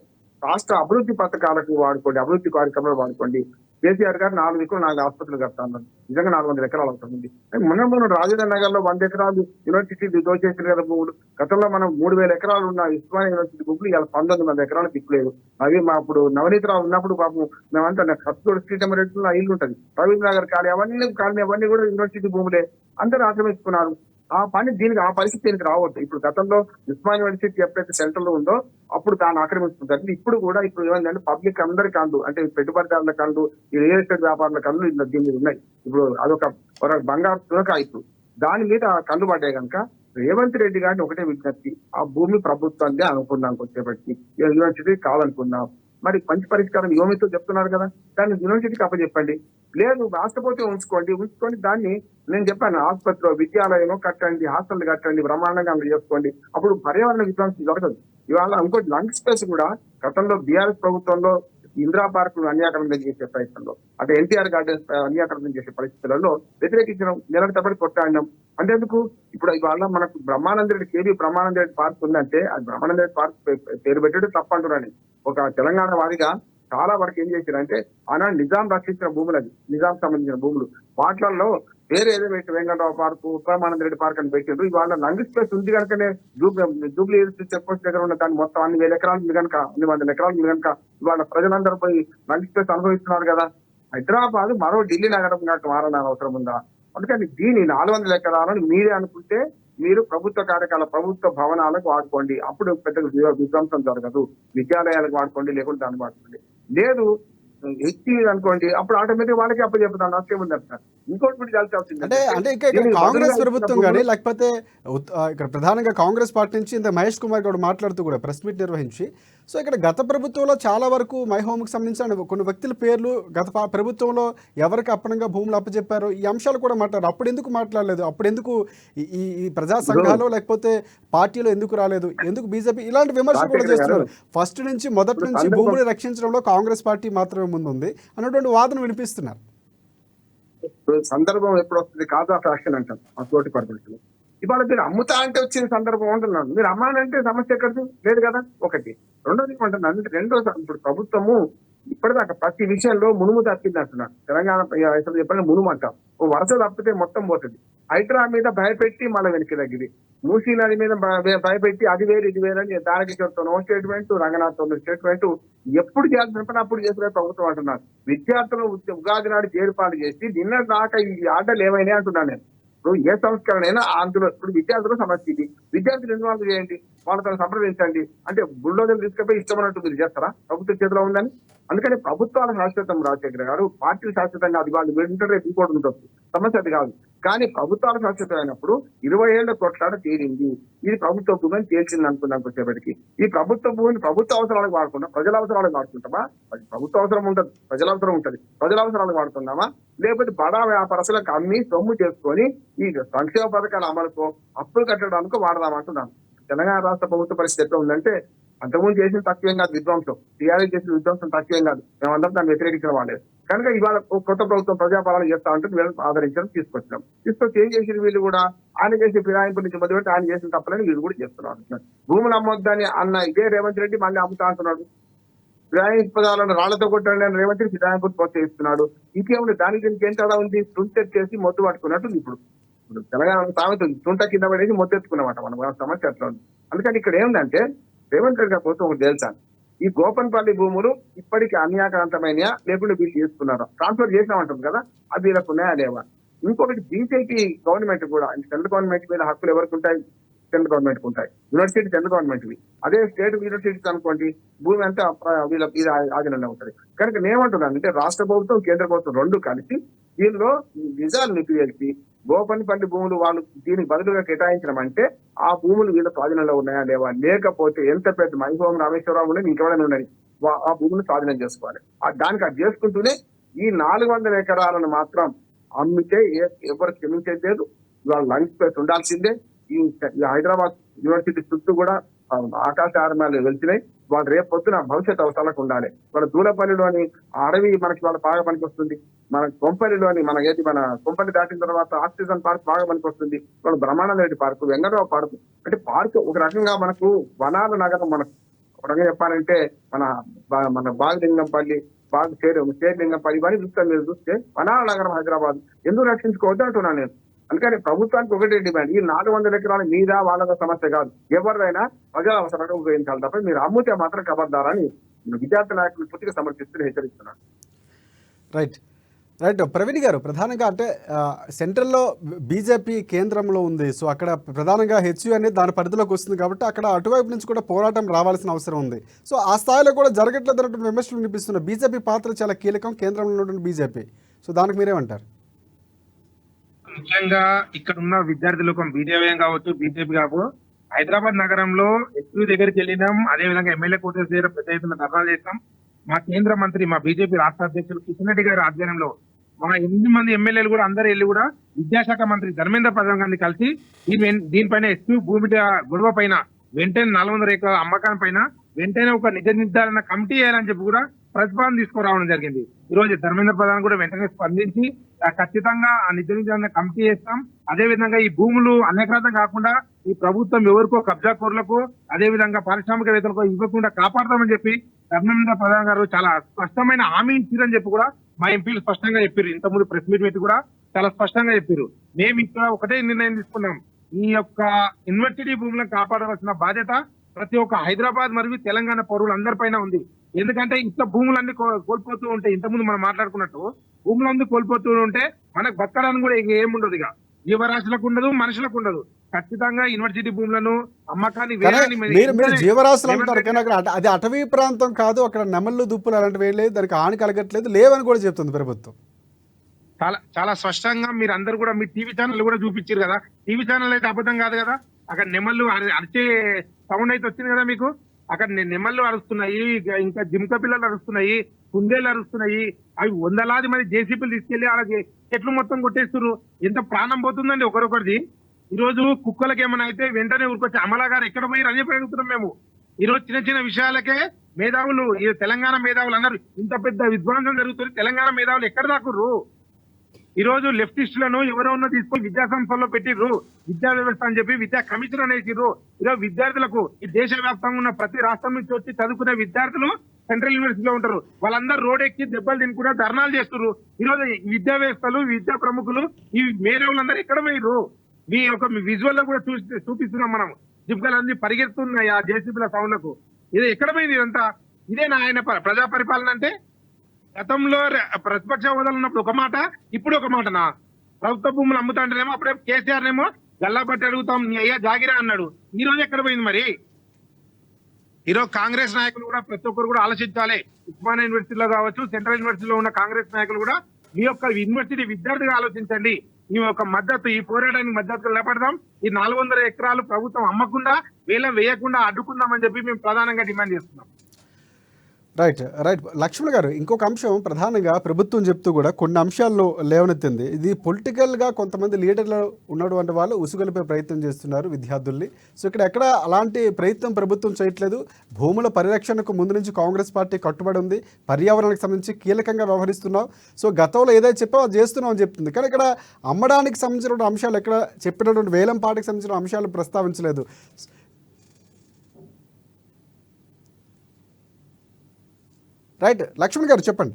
రాష్ట్ర అభివృద్ధి పథకాలకు వాడుకోండి, అభివృద్ధి కార్యక్రమాలు వాడుకోండి. కేసీఆర్ గారు 4 ఆసుపత్రులు కడతాను, నిజంగా 400 ఎకరాలు అవుతుంది. మొన్న రాజధాని నగర్ లో 100 ఎకరాలు యూనివర్సిటీ దోచేసారు కదా భూములు. గతంలో మనం 3000 ఎకరాలు ఉన్న ఉస్మానియా యూనివర్సిటీ భూములు ఇలా 1900 ఎకరాలకు ఇప్పలేదు. అవి మా అప్పుడు నవనీత్ రావు ఉన్నప్పుడు పాపం మేమంతా ఖర్చు శ్రీటమరెడ్డిలో ఇల్లు ఉంటుంది, రవీంద్ర నగర్ కాలనీ అవన్నీ కూడా యూనివర్సిటీ భూములే, అందరూ ఆక్రమించుకున్నారు. ఆ పరిస్థితి దీనికి రావద్దు. ఇప్పుడు గతంలో ఉస్మానియా యూనివర్సిటీ ఎప్పుడైతే సెంటర్ లో ఉందో అప్పుడు దాన్ని ఆక్రమించుకుంటారు. ఇప్పుడు కూడా ఇప్పుడు ఏమైందంటే పబ్లిక్ అందరి కండు, అంటే పెట్టుబడిదారుల కండు, ఈ రియల్ ఎస్టేట్ వ్యాపారుల కండు దీని మీద ఉన్నాయి. ఇప్పుడు అదొక బంగారు తునక. ఇప్పుడు దాని మీద కండు పడ్డాయి కనుక రేవంత్ రెడ్డి గారిని ఒకటే విజ్ఞప్తి, ఆ భూమి ప్రభుత్వాన్ని అనుకున్నాం, వచ్చేపటికి యూనివర్సిటీ కావాలనుకున్నాం, మరి మంచి పరిష్కారం యోమితో చెప్తున్నారు కదా, దాన్ని యూనివర్సిటీకి అప్పచెప్పండి. లేదు రాష్ట్రపతి ఉంచుకొని దాన్ని నేను చెప్పాను, ఆసుపత్రిలో విద్యాలయం కట్టండి, హాస్టల్ కట్టండి, బ్రహ్మాండంగా చేసుకోండి. అప్పుడు పర్యావరణ విధ్వంసం జరగదు. ఇవాళ ఇంకోటి లంగ్ స్పేస్ కూడా గతంలో బీఆర్ఎస్ ప్రభుత్వంలో ఇందిరా పార్క్ అన్యాకరణం చేసే ప్రయత్నంలో అంటే ఎన్టీఆర్ గార్డెన్స్ అన్యాకరణం చేసే పరిస్థితులలో వ్యతిరేకించడం, నెలల తప్పటి కొట్టాడడం. అంతేందుకు ఇప్పుడు ఇవాళ మనకు బ్రహ్మానందరెడ్డి కేవీ బ్రహ్మానందరెడ్డి పార్క్ ఉందంటే అది బ్రహ్మానందరెడ్డి పార్క్ పేరు పెట్టడం తప్పంటున్నాను. ఒక తెలంగాణ వారిగా చాలా వరకు ఏం చేశారంటే ఆనాడు నిజాం రక్షించిన భూములు, అది నిజాం సంబంధించిన భూములు, వాటిలలో వేరే ఏదో పెట్టి వెంకటరావు పార్కు, బ్రహ్మానందరెడ్డి పార్క్ అని పెట్టారు. ఇవాళ లంగ్ స్పేస్ ఉంది కనుకనే జూబ్లీ చెక్ పోస్ట్ దగ్గర ఉన్న దాన్ని మొత్తం అన్ని వేల ఎకరాలు ఉంది కనుక, అన్ని వందల ఎకరాలు ఉంది కనుక ఇవాళ ప్రజలందరూ పోయి లంగ్ స్పేస్ అనుభవిస్తున్నారు కదా. హైదరాబాద్ మరో ఢిల్లీ నగరం కాక మారని అవసరం ఉందా? అందుకని దీని 400 ఎకరాలను మీరే అనుకుంటే మీరు ప్రభుత్వ కార్యక్రమాల ప్రభుత్వ భవనాలకు వాడుకోండి, అప్పుడు పెద్ద విధ్వంసం జరగదు. విద్యాలయాలకు వాడుకోండి, లేకుంటే దాన్ని వాడుకోండి. లేదు ఎత్తి అనుకోండి, అప్పుడు ఆటోమేటిక్ వాళ్ళకి అప్పు చెప్తాను, నష్టం ఉంది అంటారు. ఇంకోటి కూడా అంటే అంటే ఇక్కడ కాంగ్రెస్ ప్రభుత్వం కానీ లేకపోతే ఇక్కడ ప్రధానంగా కాంగ్రెస్ పార్టీ నుంచి ఇంత మహేష్ కుమార్ గౌడ్ మాట్లాడుతూ కూడా ప్రెస్ మీట్ నిర్వహించి, సో ఇక్కడ గత ప్రభుత్వంలో చాలా వరకు మై హోమ్కి సంబంధించిన కొన్ని వ్యక్తుల పేర్లు గత ప్రభుత్వంలో ఎవరికి అప్పనంగా భూములు అప్పచెప్పారు, ఈ అంశాలు కూడా మాట్లాడారు. అప్పుడు ఎందుకు మాట్లాడలేదు? అప్పుడు ఎందుకు ఈ ప్రజా సంఘాలు లేకపోతే పార్టీలో ఎందుకు రాలేదు? ఎందుకు బీజేపీ ఇలాంటి విమర్శలు కూడా చేస్తున్నారు? ఫస్ట్ నుంచి మొదటి నుంచి భూములు రక్షించడంలో కాంగ్రెస్ పార్టీ మాత్రమే ముందుంది అన్నటువంటి వాదన వినిపిస్తున్నారు. సందర్భం ఎప్పుడు వస్తుంది? కాజా ఫ్యాక్షన్ అంటాం ఆ తోటి పరిస్థితులు. ఇవాళ మీరు అమ్ముతా అంటే వచ్చిన సందర్భం అంటున్నాను, మీరు అమ్మానంటే సమస్య ఎక్కడిది లేదు కదా. ఒకటి. రెండోది అంటున్నాను, ఇప్పుడు ప్రభుత్వము ఇప్పటిదాకా ప్రతి విషయంలో మునుము తప్పింది అంటున్నాను. తెలంగాణ చెప్పండి మునుము అంటాం. ఓ వరుస తప్పితే మొత్తం పోతుంది. హైడ్రా మీద భయపెట్టి మళ్ళీ వెనక్కి తగ్గింది. మూసీ నది మీద భయపెట్టి అది వేరు ఇది వేరు అని దానికి నో స్టేట్మెంట్, రంగనాథ్ స్టేట్మెంట్, ఎప్పుడు చేయాల్సిన పని అప్పుడు చేసిన ప్రభుత్వం అంటున్నారు. విద్యార్థులు ఉగాది నాడు చేరుపాటు చేసి నిన్న దాకా ఈ ఆటలు ఏమైనా అంటున్నాను నేను. ఇప్పుడు ఏ సంస్కరణ అయినా అందులో ఇప్పుడు విద్యార్థుల సమస్య ఇది. విద్యార్థులు ఇన్వాల్వ్ చేయండి, వాళ్ళతో సంప్రదించండి. అంటే బుల్డోజర్లు తీసుకుపోయి ఇష్టమన్నట్టు మీరు చేస్తారా? ప్రభుత్వ చేతిలో ఉందని. అందుకని ప్రభుత్వాల శాశ్వతం రాజశేఖర్ గారు, పార్టీలు శాశ్వతంగా అది వాళ్ళు వింటే ఇంకోటి ఉంటుంది, సమస్య అది కాదు. కానీ ప్రభుత్వాలు శాశ్వతం అయినప్పుడు 20 ఏళ్ల కొట్లాట తీరింది. ఇది ప్రభుత్వ భూమిని తేల్చింది అనుకున్నాను వచ్చేప్పటికి. ఈ ప్రభుత్వ భూమిని ప్రభుత్వ అవసరాలకు వాడుకుంటాం, ప్రజల అవసరాలకు వాడుకుంటామా? అది ప్రభుత్వ అవసరం ఉంటుంది, ప్రజల అవసరం ఉంటుంది. ప్రజల అవసరాలకు వాడుతున్నామా? లేకపోతే బడా వ్యాపారస్తులకు అమ్మి సొమ్ము చేసుకొని ఈ సంక్షేమ పథకాల అమలుకో అప్పులు కట్టడానికో వాడదామంటున్నాను. తెలంగాణ రాష్ట్ర ప్రభుత్వ పరిస్థితి ఎట్లా ఉందంటే అంతకుముందు చేసిన తక్కువేం కాదు విధ్వంసం, టీఆర్ఎస్ చేసిన విధ్వంసం తక్కువేం కాదు, మేమందరం దాన్ని వ్యతిరేకించిన వాళ్ళే. కనుక ఇవాళ కొత్త ప్రభుత్వం ప్రజాపాలన చేస్తా ఉంటే వీళ్ళని ఆదరించడం తీసుకొచ్చి ఏం చేసిన వీళ్ళు కూడా ఆయన చేసే ఫిరాయింపు నుంచి మొదలుపెట్టి ఆయన చేసిన తప్పులని వీళ్ళు కూడా చేస్తున్నారు. భూములు అమ్మొద్దని అన్న ఇదే రేవంత్ రెడ్డి మళ్ళీ అమ్ముతా అంటున్నాడు. ఫిరాయింపు పదాలను రాళ్లతో కొట్టాడు అని రేవంత్ రెడ్డి ఫిరాయింపు ప్రోత్సహిస్తున్నాడు. ఇంకేముంది? దానికి ఏం తేడా ఉంది? తుంటెత్తేసి మొద్దు పట్టుకున్నట్టు ఇప్పుడు తెలంగాణ సామెత ఉంది, తుంట కింద పడేసి మొత్తెత్తుకున్నమాట మన సమస్య అట్లా ఉంది. అందుకని ఇక్కడ ఏముందంటే రేవంత్ రెడ్డి గారి కోసం ఒకటి తెలుసాను, ఈ గోపన్పల్లి భూములు ఇప్పటికీ అన్యాక్రాంతమైనయా లేకుండా వీళ్ళు చేసుకున్నారా? ట్రాన్స్ఫర్ చేసినామంటాం కదా, అది వీళ్ళకు ఉన్నాయా లేవా? ఇంకొకటి బీజేపీ గవర్నమెంట్ కూడా, సెంట్రల్ గవర్నమెంట్ మీద హక్కులు ఎవరికి ఉంటాయి? సెంట్రల్ గవర్నమెంట్ ఉంటాయి. యూనివర్సిటీ సెంట్రల్ గవర్నమెంట్ వి. అదే స్టేట్ యూనివర్సిటీస్ అనుకోండి, భూమి అంతా వీళ్ళ ఆధీనంలో ఉంటుంది. కనుక నేనేమంటున్నాను అంటే రాష్ట్ర ప్రభుత్వం కేంద్ర ప్రభుత్వం రెండు కలిసి దీనిలో నిజాలు నిలిపివేసి గోపన్పల్లి భూములు వాళ్ళు దీనికి బదులుగా కేటాయించడం అంటే ఆ భూములు వీళ్ళ స్వాధీనంలో ఉన్నాయా లేవా? లేకపోతే ఎంత పెద్ద మైహోం రామేశ్వరరావు ఉండే ఇంకెవరైనా ఉన్నది ఆ భూములు స్వాధీనం చేసుకోవాలి. దానికి అది చేసుకుంటూనే ఈ 400 ఎకరాలను మాత్రం అమ్మితే ఎవరు క్షమించేది లేదు. వాళ్ళ లంగ్ స్పేస్ ఉండాల్సిందే. ఈ హైదరాబాద్ యూనివర్సిటీ చుట్టూ కూడా ఆకాశ ఆర్మాలు వెళ్తున్నాయి. వాళ్ళు రేపు పొద్దున భవిష్యత్ అవసరాలకు ఉండాలి. వాళ్ళ దూలపల్లిలోని అడవి మనకి వాళ్ళ బాగా పనికి వస్తుంది. మన కొంపల్లిలోని మన కొంపల్లి దాటిన తర్వాత ఆక్సిజన్ పార్క్ బాగా పనికి వస్తుంది. వాళ్ళ బ్రహ్మానందరెడ్డి పార్కు, వెంకటరావు పార్కు, అంటే పార్కు ఒక రకంగా మనకు వనాల నగరం. మనకు ఒక రకంగా చెప్పాలంటే మన బాగలింగంపల్లి, చేరలింగంపల్లి ఇవన్నీ చూస్తే మీరు చూస్తే వనాల నగరం హైదరాబాద్. ఎందుకు రక్షించుకోవద్దు అంటున్నాను నేను. అందుకని ప్రభుత్వానికి ఒకటే డిమాండ్, ఈ 400 ఎకరాల మీద వాళ్ళ సమస్య కాదు, ఎవరిదైనా ప్రజా అవసరాలకు ఉపయోగించాలి తప్ప మీరు అమ్ముతే మాత్రం కబర్దారని విద్యార్థి నాయకులు పూర్తిగా సమర్థిస్తూ హెచ్చరిస్తున్నారు. రైట్. ప్రవీణ్ గారు, ప్రధానంగా అంటే సెంట్రల్లో బీజేపీ కేంద్రంలో ఉంది. సో అక్కడ ప్రధానంగా హెచ్యూ అనేది దాని పరిధిలోకి వస్తుంది కాబట్టి అక్కడ అటువైపు నుంచి కూడా పోరాటం రావాల్సిన అవసరం ఉంది. సో ఆ స్థాయిలో కూడా జరగట్లేదు అన్నటువంటి విమర్శలు వినిపిస్తున్నాయి. బీజేపీ పాత్ర చాలా కీలకం, కేంద్రంలో ఉన్నటువంటి బీజేపీ. సో దానికి మీరేమంటారు? ముఖ్యంగా ఇక్కడ ఉన్న విద్యార్థి లోకం బీజేపీ కావచ్చు, బీజేపీ కావచ్చు, హైదరాబాద్ నగరంలో హెచ్యూ దగ్గరికి వెళ్ళినాం. అదే విధంగా ఎమ్మెల్యే కోటర్స్ దగ్గర పెద్ద ఎత్తున ధర్నాలు చేస్తాం. మా కేంద్ర మంత్రి, మా బీజేపీ రాష్ట్ర అధ్యక్షులు కిషన్ రెడ్డి గారి ఆధ్వర్యంలో మా 8 మంది ఎమ్మెల్యేలు కూడా అందరూ వెళ్ళి కూడా విద్యాశాఖ మంత్రి ధర్మేంద్ర ప్రధాన్ గారిని కలిసి దీనిపైన హెచ్యూ భూమి గొడవ పైన వెంటనే 400 ఎకరాల అమ్మకాల పైన వెంటనే ఒక నిజ నిర్ధారణ కమిటీ వేయాలని చెప్పి కూడా ప్రతిపాదన తీసుకురావడం జరిగింది. ఈ రోజు ధర్మేంద్ర ప్రధాన్ కూడా వెంటనే స్పందించి ఖచ్చితంగా ఆ నిజ నిజాన్ని కమిటీ చేస్తాం. అదే విధంగా ఈ భూములు అనేకరతం కాకుండా ఈ ప్రభుత్వం ఎవరికో కబ్జా కోర్లకు అదే విధంగా పారిశ్రామికవేత్తలకు ఇవ్వకుండా కాపాడతామని చెప్పి ధర్మేంద్ర ప్రధాన్ గారు చాలా స్పష్టమైన హామీ ఇచ్చారని చెప్పి కూడా మా ఎంపీలు స్పష్టంగా చెప్పారు. ఇంతకుముందు ప్రెస్ మీట్ పెట్టి కూడా చాలా స్పష్టంగా చెప్పారు. మేము ఇక్కడ ఒకటే నిర్ణయం తీసుకున్నాం, ఈ యొక్క యూనివర్సిటీ భూములను కాపాడవలసిన బాధ్యత ప్రతి ఒక్క హైదరాబాద్ మరియు తెలంగాణ పౌరులందరిపైన ఉంది. ఎందుకంటే ఇట్లా భూములన్నీ కోల్పోతూ ఉంటే, ఇంతకుముందు మనం మాట్లాడుకున్నట్టు భూములందరూ కోల్పోతూ ఉంటే మనకు బతకడానికి కూడా ఇక ఏముండదు, ఇక జీవరాశులకు ఉండదు, మనుషులకు ఉండదు. ఖచ్చితంగా యూనివర్సిటీ భూములను అమ్మకాన్ని మీరు జీవరాశులు అంటారు కానీ అక్కడ అది అటవీ ప్రాంతం కాదు, అక్కడ నెమళ్ళు దుప్పులు అలాంటివి ఏం లేదు, దానికి హాని కలగట్లేదు, లేవని కూడా చెప్తుంది ప్రభుత్వం. చాలా చాలా స్పష్టంగా మీరు అందరు కూడా మీ టీవీ ఛానల్ కూడా చూపించారు కదా. టీవీ ఛానల్ అయితే అబద్ధం కాదు కదా. అక్కడ నెమళ్ళు అరిచే సౌండ్ అయితే వచ్చింది కదా మీకు. అక్కడ నెమళ్ళు అరుస్తున్నాయి, ఇంకా జింక పిల్లలు అరుస్తున్నాయి, కుందేళ్ళు అరుస్తున్నాయి. అవి వందలాది మంది జేసీపీలు తీసుకెళ్లి అలాగే చెట్లు మొత్తం కొట్టేస్తున్నారు. ఎంత ప్రాణం పోతుందండి ఒకరొకరిది. ఈ రోజు కుక్కలకి ఏమైనా అయితే వెంటనే ఊరుకొచ్చి అమలా గారు ఎక్కడ పోయి అని అడుగుతున్నాం మేము. ఈ రోజు చిన్న చిన్న విషయాలకే మేధావులు, ఈ తెలంగాణ మేధావులు అందరూ ఇంత పెద్ద విధ్వంసం జరుగుతుంది. తెలంగాణ మేధావులు ఎక్కడ దాకుర్రు? ఈ రోజు లెఫ్టిస్టులను ఎవరెవరో తీసుకొని విద్యా సంస్థల్లో పెట్టిర్రు, విద్యా వ్యవస్థ అని చెప్పి విద్యా కమిషన్ అనేసిర్రు. ఈరోజు విద్యార్థులకు ఈ దేశ వ్యాప్తంగా ఉన్న ప్రతి రాష్ట్రం నుంచి వచ్చి చదువుకునే విద్యార్థులు సెంట్రల్ యూనివర్సిటీలో ఉంటారు. వాళ్ళందరూ రోడ్ ఎక్కి దెబ్బలు తిని కూడా ధర్నాలు చేస్తున్నారు. ఈ రోజు విద్యా వ్యవస్థలు, విద్యా ప్రముఖులు, ఈ మేధావులందరూ ఎక్కడ పోయిర్రు? మీ ఒక విజువల్ లో కూడా చూపిస్తున్నాం మనం. జింకలన్నీ పరిగెత్తున్నాయి ఆ జేసీబీల సౌండ్లకు. ఇది ఎక్కడ పోయింది ఇదంతా? ఇదేనా ఆయన ప్రజా పరిపాలన అంటే? గతంలో ప్రతిపక్ష హోదాలు ఉన్నప్పుడు ఒక మాట, ఇప్పుడు ఒక మాటనా? ప్రభుత్వ భూములు అమ్ముతాంటేనేమో అప్పుడే కేసీఆర్ నేమో గల్లాపట్టి అడుగుతాం నీ అయ్యా జాగిరా అన్నాడు. ఈ రోజు ఎక్కడ పోయింది మరి? ఈరోజు కాంగ్రెస్ నాయకులు కూడా ప్రతి ఒక్కరు కూడా ఆలోచించాలి. ఉస్మానియా యూనివర్సిటీలో కావచ్చు, సెంట్రల్ యూనివర్సిటీలో ఉన్న కాంగ్రెస్ నాయకులు కూడా మీ యొక్క యూనివర్సిటీ విద్యార్థిగా ఆలోచించండి. ఈ యొక్క మద్దతు, ఈ పోరాటానికి మద్దతు నిలబడదాం. ఈ 400 ఎకరాలు ప్రభుత్వం అమ్మకుండా వేలం వేయకుండా అడ్డుకుందామని చెప్పి మేము ప్రధానంగా డిమాండ్ చేస్తున్నాం. రైట్ రైట్ లక్ష్మణ్ గారు, ఇంకొక అంశం ప్రధానంగా ప్రభుత్వం చెప్తూ కూడా కొన్ని అంశాలను లేవనెత్తింది. ఇది పొలిటికల్గా కొంతమంది లీడర్లు ఉన్నటువంటి వాళ్ళు ఉసుగొలిపే ప్రయత్నం చేస్తున్నారు విద్యార్థుల్ని. సో ఇక్కడ ఎక్కడ అలాంటి ప్రయత్నం ప్రభుత్వం చేయట్లేదు. భూముల పరిరక్షణకు ముందు నుంచి కాంగ్రెస్ పార్టీ కట్టుబడి ఉంది, పర్యావరణానికి సంబంధించి కీలకంగా వ్యవహరిస్తున్నాం. సో గతంలో ఏదైతే చెప్పామో అది చేస్తున్నాం అని చెప్తుంది. కానీ ఇక్కడ అమ్మడానికి సంబంధించిన అంశాలు, ఎక్కడ చెప్పినటువంటి వేలం పాటకి సంబంధించిన అంశాలు ప్రస్తావించలేదు. రైట్ లక్ష్మణ్ గారు చెప్పండి.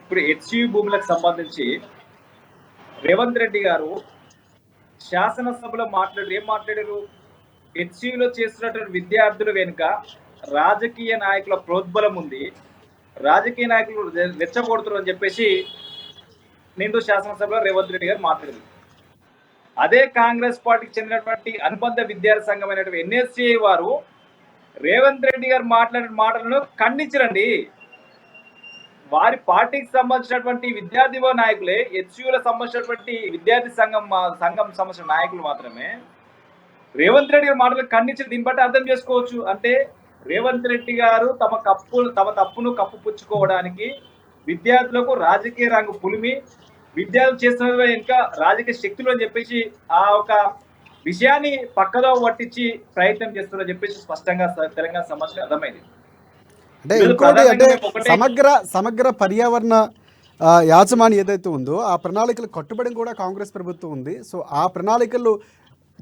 ఇప్పుడు హెచ్యు భూములకు సంబంధించి రేవంత్ రెడ్డి గారు శాసనసభలో ఏం మాట్లాడారు? హెచ్యులో చేస్తున్నటువంటి విద్యార్థుల వెనుక రాజకీయ నాయకుల ప్రోద్బలం ఉంది, రాజకీయ నాయకులు రెచ్చగొడుతున్నారు అని చెప్పేసి నిండు శాసనసభలో రేవంత్ రెడ్డి గారు మాట్లాడారు. అదే కాంగ్రెస్ పార్టీకి చెందినటువంటి అనుబంధ విద్యార్థి సంఘం అయినటువంటి ఎన్ఎస్సిఐ వారు రేవంత్ రెడ్డి గారు మాట్లాడిన మాటలను ఖండించరండి. వారి పార్టీకి సంబంధించినటువంటి విద్యార్థి నాయకులే, హెచ్యుల సంబంధించినటువంటి విద్యార్థి సంఘం సంబంధించిన నాయకులు మాత్రమే రేవంత్ రెడ్డి గారి మాటలు ఖండించి. దీన్ని బట్టి అర్థం చేసుకోవచ్చు, అంటే రేవంత్ రెడ్డి గారు తమ తప్పును కప్పుపుచ్చుకోవడానికి విద్యార్థులకు రాజకీయ రంగు పులిమి, విద్యార్థులు చేస్తున్న ఇంకా రాజకీయ శక్తులు అని చెప్పేసి ఆ ఒక విషయాన్ని పక్కదో పట్టించి ప్రయత్నం చేస్తున్నారని చెప్పేసి స్పష్టంగా తెలంగాణ సమాజానికి అర్థమైంది. అంటే ఇంకోటి అంటే సమగ్ర పర్యావరణ యాజమాన్యం ఏదైతే ఉందో ఆ ప్రణాళికలు కట్టుబడి కూడా కాంగ్రెస్ ప్రభుత్వం ఉంది. సో ఆ ప్రణాళికలు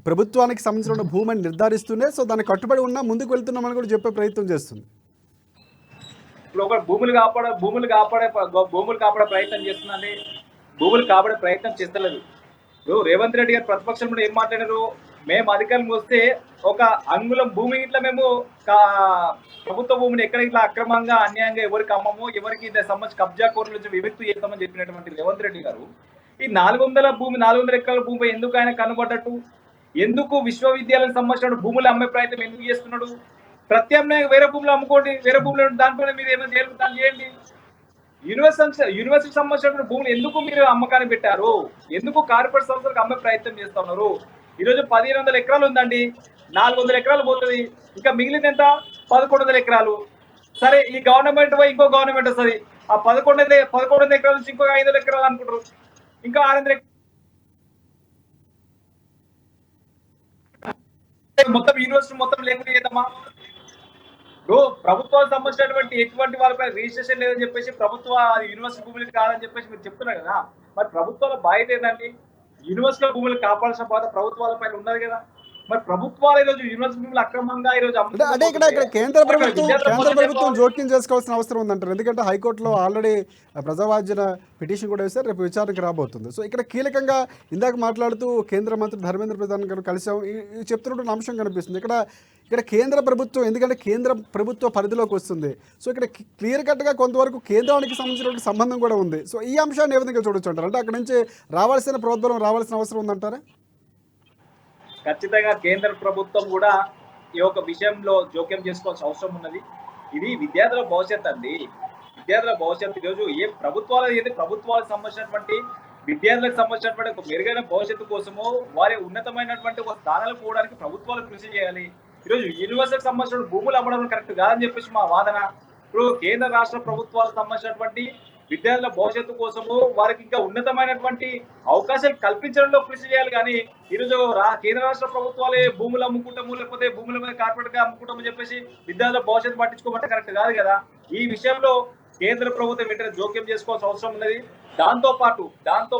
ప్రభుత్వానికి సంబంధించిన భూమిని నిర్ధారిస్తూనే సో దాన్ని కట్టుబడి ఉన్నా ముందుకు వెళ్తున్నామని కూడా చెప్పే ప్రయత్నం చేస్తుంది. ఇప్పుడు ఒక భూములు కాపాడే ప్రయత్నం చేస్తుందండి. భూములు కాపాడే ప్రయత్నం చేస్తలేదు. ఇప్పుడు రేవంత్ రెడ్డి గారు ప్రతిపక్షం కూడా ఏం మాట్లాడారు? మేము అధికారం వస్తే ఒక అంగుళం భూమి ఇట్లా మేము ప్రభుత్వ భూమిని ఎక్కడ ఇట్లా అక్రమంగా అన్యాయంగా ఎవరికి అమ్మము, ఎవరికి సంబంధించి కబ్జా కోర్టుల నుంచి విముక్తి చేస్తామని చెప్పినటువంటి రేవంత్ రెడ్డి గారు ఈ 400 ఎకరాల భూమి ఎందుకు ఆయన కనుగొట్టట్టు? ఎందుకు విశ్వవిద్యాలయానికి సంబంధించిన భూములు అమ్మే ప్రయత్నం ఎందుకు చేస్తున్నాడు? ప్రత్యామ్నాయంగా వేరే భూములు అమ్ముకోండి, వేరే భూములు దానిపైన మీరు ఏమైనా చేయండి. యూనివర్సిటీ సంబంధించిన భూములు ఎందుకు మీరు అమ్మకాన్ని పెట్టారు? ఎందుకు కార్పొరేట్ సంస్థలకు అమ్మే ప్రయత్నం చేస్తా ఉన్నారు? ఈరోజు 1500 ఎకరాలు ఉందండి, 400 ఎకరాలు పోతుంది, ఇంకా మిగిలింది ఎంత? 1100 ఎకరాలు. సరే, ఈ గవర్నమెంట్ పోయి ఇంకో గవర్నమెంట్ వస్తుంది, ఆ 1100 ఎకరాల నుంచి ఇంకో 500 ఎకరాలు అనుకుంటారు, ఇంకా 600 మొత్తం యూనివర్సిటీ మొత్తం లేకుండా చేద్దామా? ఇప్పుడు ప్రభుత్వానికి సంబంధించినటువంటి ఎటువంటి వాళ్ళపై రిజిస్ట్రేషన్ లేదని చెప్పేసి ప్రభుత్వ యూనివర్సిటీ భూములు కాదని చెప్పేసి మీరు చెప్తున్నారు కదా, మరి ప్రభుత్వాల బాధ్యత ఏంటండి? యూనివర్సిటీ భూములు కాపాడాల్సిన బాధ్యత ప్రభుత్వాల పైన ఉన్నది కదా. మరి ప్రభుత్వాలు ఈరోజు యూనివర్సిటీ భూములు అక్రమంగా ఈరోజు అంటే ఇక్కడ కేంద్ర ప్రభుత్వం జోక్యం చేసుకోవాల్సిన అవసరం ఉందంటారు. ఎందుకంటే హైకోర్టులో ఆల్రెడీ ప్రజావాజ్యన పిటిషన్ కూడా వేశారు, రేపు విచారణకు రాబోతుంది. సో ఇక్కడ కీలకంగా ఇందాక మాట్లాడుతూ కేంద్ర మంత్రి ధర్మేంద్ర ప్రధాన్ గారు కలిసాం చెప్తున్నటువంటి అంశం కనిపిస్తుంది. ఇక్కడ కేంద్ర ప్రభుత్వం, ఎందుకంటే కేంద్ర ప్రభుత్వ పరిధిలోకి వస్తుంది. సో ఇక్కడ క్లియర్ కట్గా కొంతవరకు కేంద్రానికి సంబంధించినటువంటి సంబంధం కూడా ఉంది. సో ఈ అంశాన్ని ఏ విధంగా చూడొచ్చు అంటారు? అంటే అక్కడ నుంచి రావాల్సిన ప్రోద్బలం రావాల్సిన అవసరం ఉందంటారా? ఖచ్చితంగా కేంద్ర ప్రభుత్వం కూడా ఈ యొక్క విషయంలో జోక్యం చేసుకోవాల్సిన అవసరం ఉన్నది. ఇది విద్యార్థుల భవిష్యత్తు అండి, విద్యార్థుల భవిష్యత్తు. ఈరోజు ఏ ప్రభుత్వాలకు సంబంధించినటువంటి విద్యార్థులకు సంబంధించినటువంటి ఒక మెరుగైన భవిష్యత్తు కోసము వారి ఉన్నతమైనటువంటి ఒక స్థానాలు పోవడానికి ప్రభుత్వాలు కృషి చేయాలి. ఈరోజు యూనివర్సిటీకి సంబంధించిన భూములు అమ్మడం కరెక్ట్ కాదని చెప్పేసి మా వాదన. ఇప్పుడు కేంద్ర రాష్ట్ర ప్రభుత్వాలకు సంబంధించినటువంటి విద్యార్థుల భవిష్యత్తు కోసము వారికి ఇంకా ఉన్నతమైనటువంటి అవకాశాలు కల్పించడంలో కృషి చేయాలి. కానీ ఈరోజు కేంద్ర రాష్ట్ర ప్రభుత్వాలే భూములు అమ్ముకుంటాము, లేకపోతే భూముల మీద కార్పొరేట్ గా అమ్ముకుంటామని చెప్పేసి విద్యార్థుల భవిష్యత్తు పట్టించుకోమంటే కరెక్ట్ కాదు కదా. ఈ విషయంలో కేంద్ర ప్రభుత్వం వెంటనే జోక్యం చేసుకోవాల్సిన అవసరం ఉన్నది. దాంతో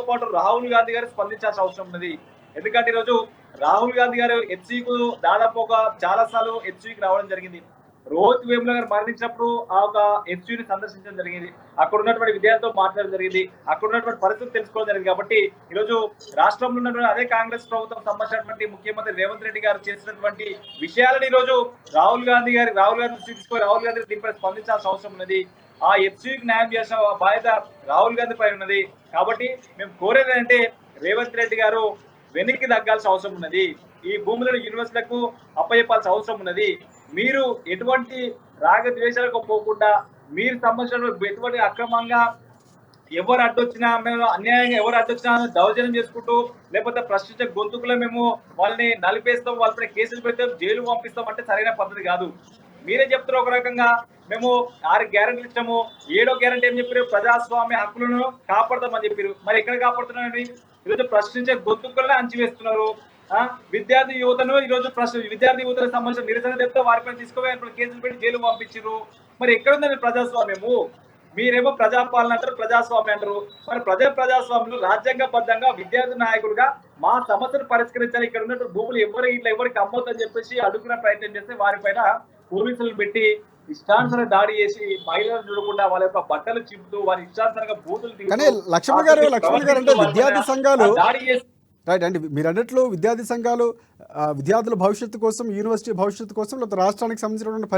పాటు రాహుల్ గాంధీ గారు స్పందించాల్సిన అవసరం ఉన్నది. ఎందుకంటే ఈరోజు రాహుల్ గాంధీ గారు హెచ్సికు దాదాపు చాలా సార్లు హెచ్సికి రావడం జరిగింది. రోహిత్ వేముల గారు మరణించినప్పుడు ఆ ఒక హెచ్యుని సందర్శించడం జరిగింది, అక్కడ ఉన్నటువంటి విద్యార్థులతో మాట్లాడడం జరిగింది, అక్కడ ఉన్నటువంటి పరిస్థితి తెలుసుకోవడం జరిగింది. కాబట్టి ఈరోజు రాష్ట్రంలో ఉన్నటువంటి అదే కాంగ్రెస్ ప్రభుత్వం సంబంధించినటువంటి ముఖ్యమంత్రి రేవంత్ రెడ్డి గారు చేసినటువంటి విషయాలను ఈరోజు రాహుల్ గాంధీ తీసుకొని రాహుల్ గాంధీ దీనిపై స్పందించాల్సిన అవసరం ఉన్నది. ఆ హెచ్యుకి న్యాయం చేసిన బాధ్యత రాహుల్ గాంధీ పై ఉన్నది. కాబట్టి మేము కోరేది అంటే రేవంత్ రెడ్డి గారు వెనక్కి తగ్గాల్సిన అవసరం ఉన్నది. ఈ భూములను యూనివర్సిటీలకు అప్పచెప్పాల్సిన అవసరం ఉన్నది. మీరు ఎటువంటి రాగద్వేషాలకు పోకుండా, మీరు సంబంధించిన ఎటువంటి అక్రమంగా ఎవరు అడ్డొచ్చినా, మేము అన్యాయంగా ఎవరు అడ్డొచ్చినా దౌర్జన్యం చేసుకుంటూ, లేకపోతే ప్రశ్నించే గొంతుకులో మేము వాళ్ళని నలిపేస్తాం, వాళ్ళపై కేసులు పెడతాం, జైలు పంపిస్తాం అంటే సరైన పద్ధతి కాదు. మీరే చెప్తారు ఒక రకంగా మేము 6 గ్యారెంటీలు ఇచ్చాము, 7వ గ్యారెంటీ ఏం చెప్పారు? ప్రజాస్వామ్య హక్కులను కాపాడతామని చెప్పారు. మరి ఎక్కడ కాపాడుతున్నారండి? ఈరోజు ప్రశ్నించే గొంతుకులనే అంచివేస్తున్నారు. విద్యార్థి యువతను ఈరోజు విద్యార్థి యువతకు సంబంధించిన నిరసన చెప్తే వారిపై తీసుకుపోయి కేసులు పెట్టి జైలు పంపించారు. మరి ఎక్కడుందండి ప్రజాస్వామ్యము? మీరేమో ప్రజాపాలన అంటారు, ప్రజాస్వామ్యం అంటారు. మరి ప్రజాస్వామ్యంలో రాజ్యాంగబద్ధంగా విద్యార్థి నాయకులుగా మా సమస్యను పరిష్కరించాలి, ఇక్కడ ఉన్నటువంటి భూములు ఎవరికి అమ్మొద్దని చెప్పేసి అడుగునే ప్రయత్నం చేస్తే వారిపైన పోలీసులను పెట్టి ఇష్టానుసార దాడి చేసి మహిళలను చూడకుండా వాళ్ళ యొక్క బట్టలు చింపుతూ వారి ఇష్టానుసారంగా బూతులు కానీ లక్ష్మణ్ గారు అంటే విద్యార్థి సంఘాలు దాడి చేసి రైట్ అండి, మీరు అన్నట్లు విద్యార్థి సంఘాలు విద్యార్థుల భవిష్యత్తు కోసం, యూనివర్సిటీ భవిష్యత్తు కోసం, లేకపోతే రాష్ట్రానికి సంబంధించినటువంటి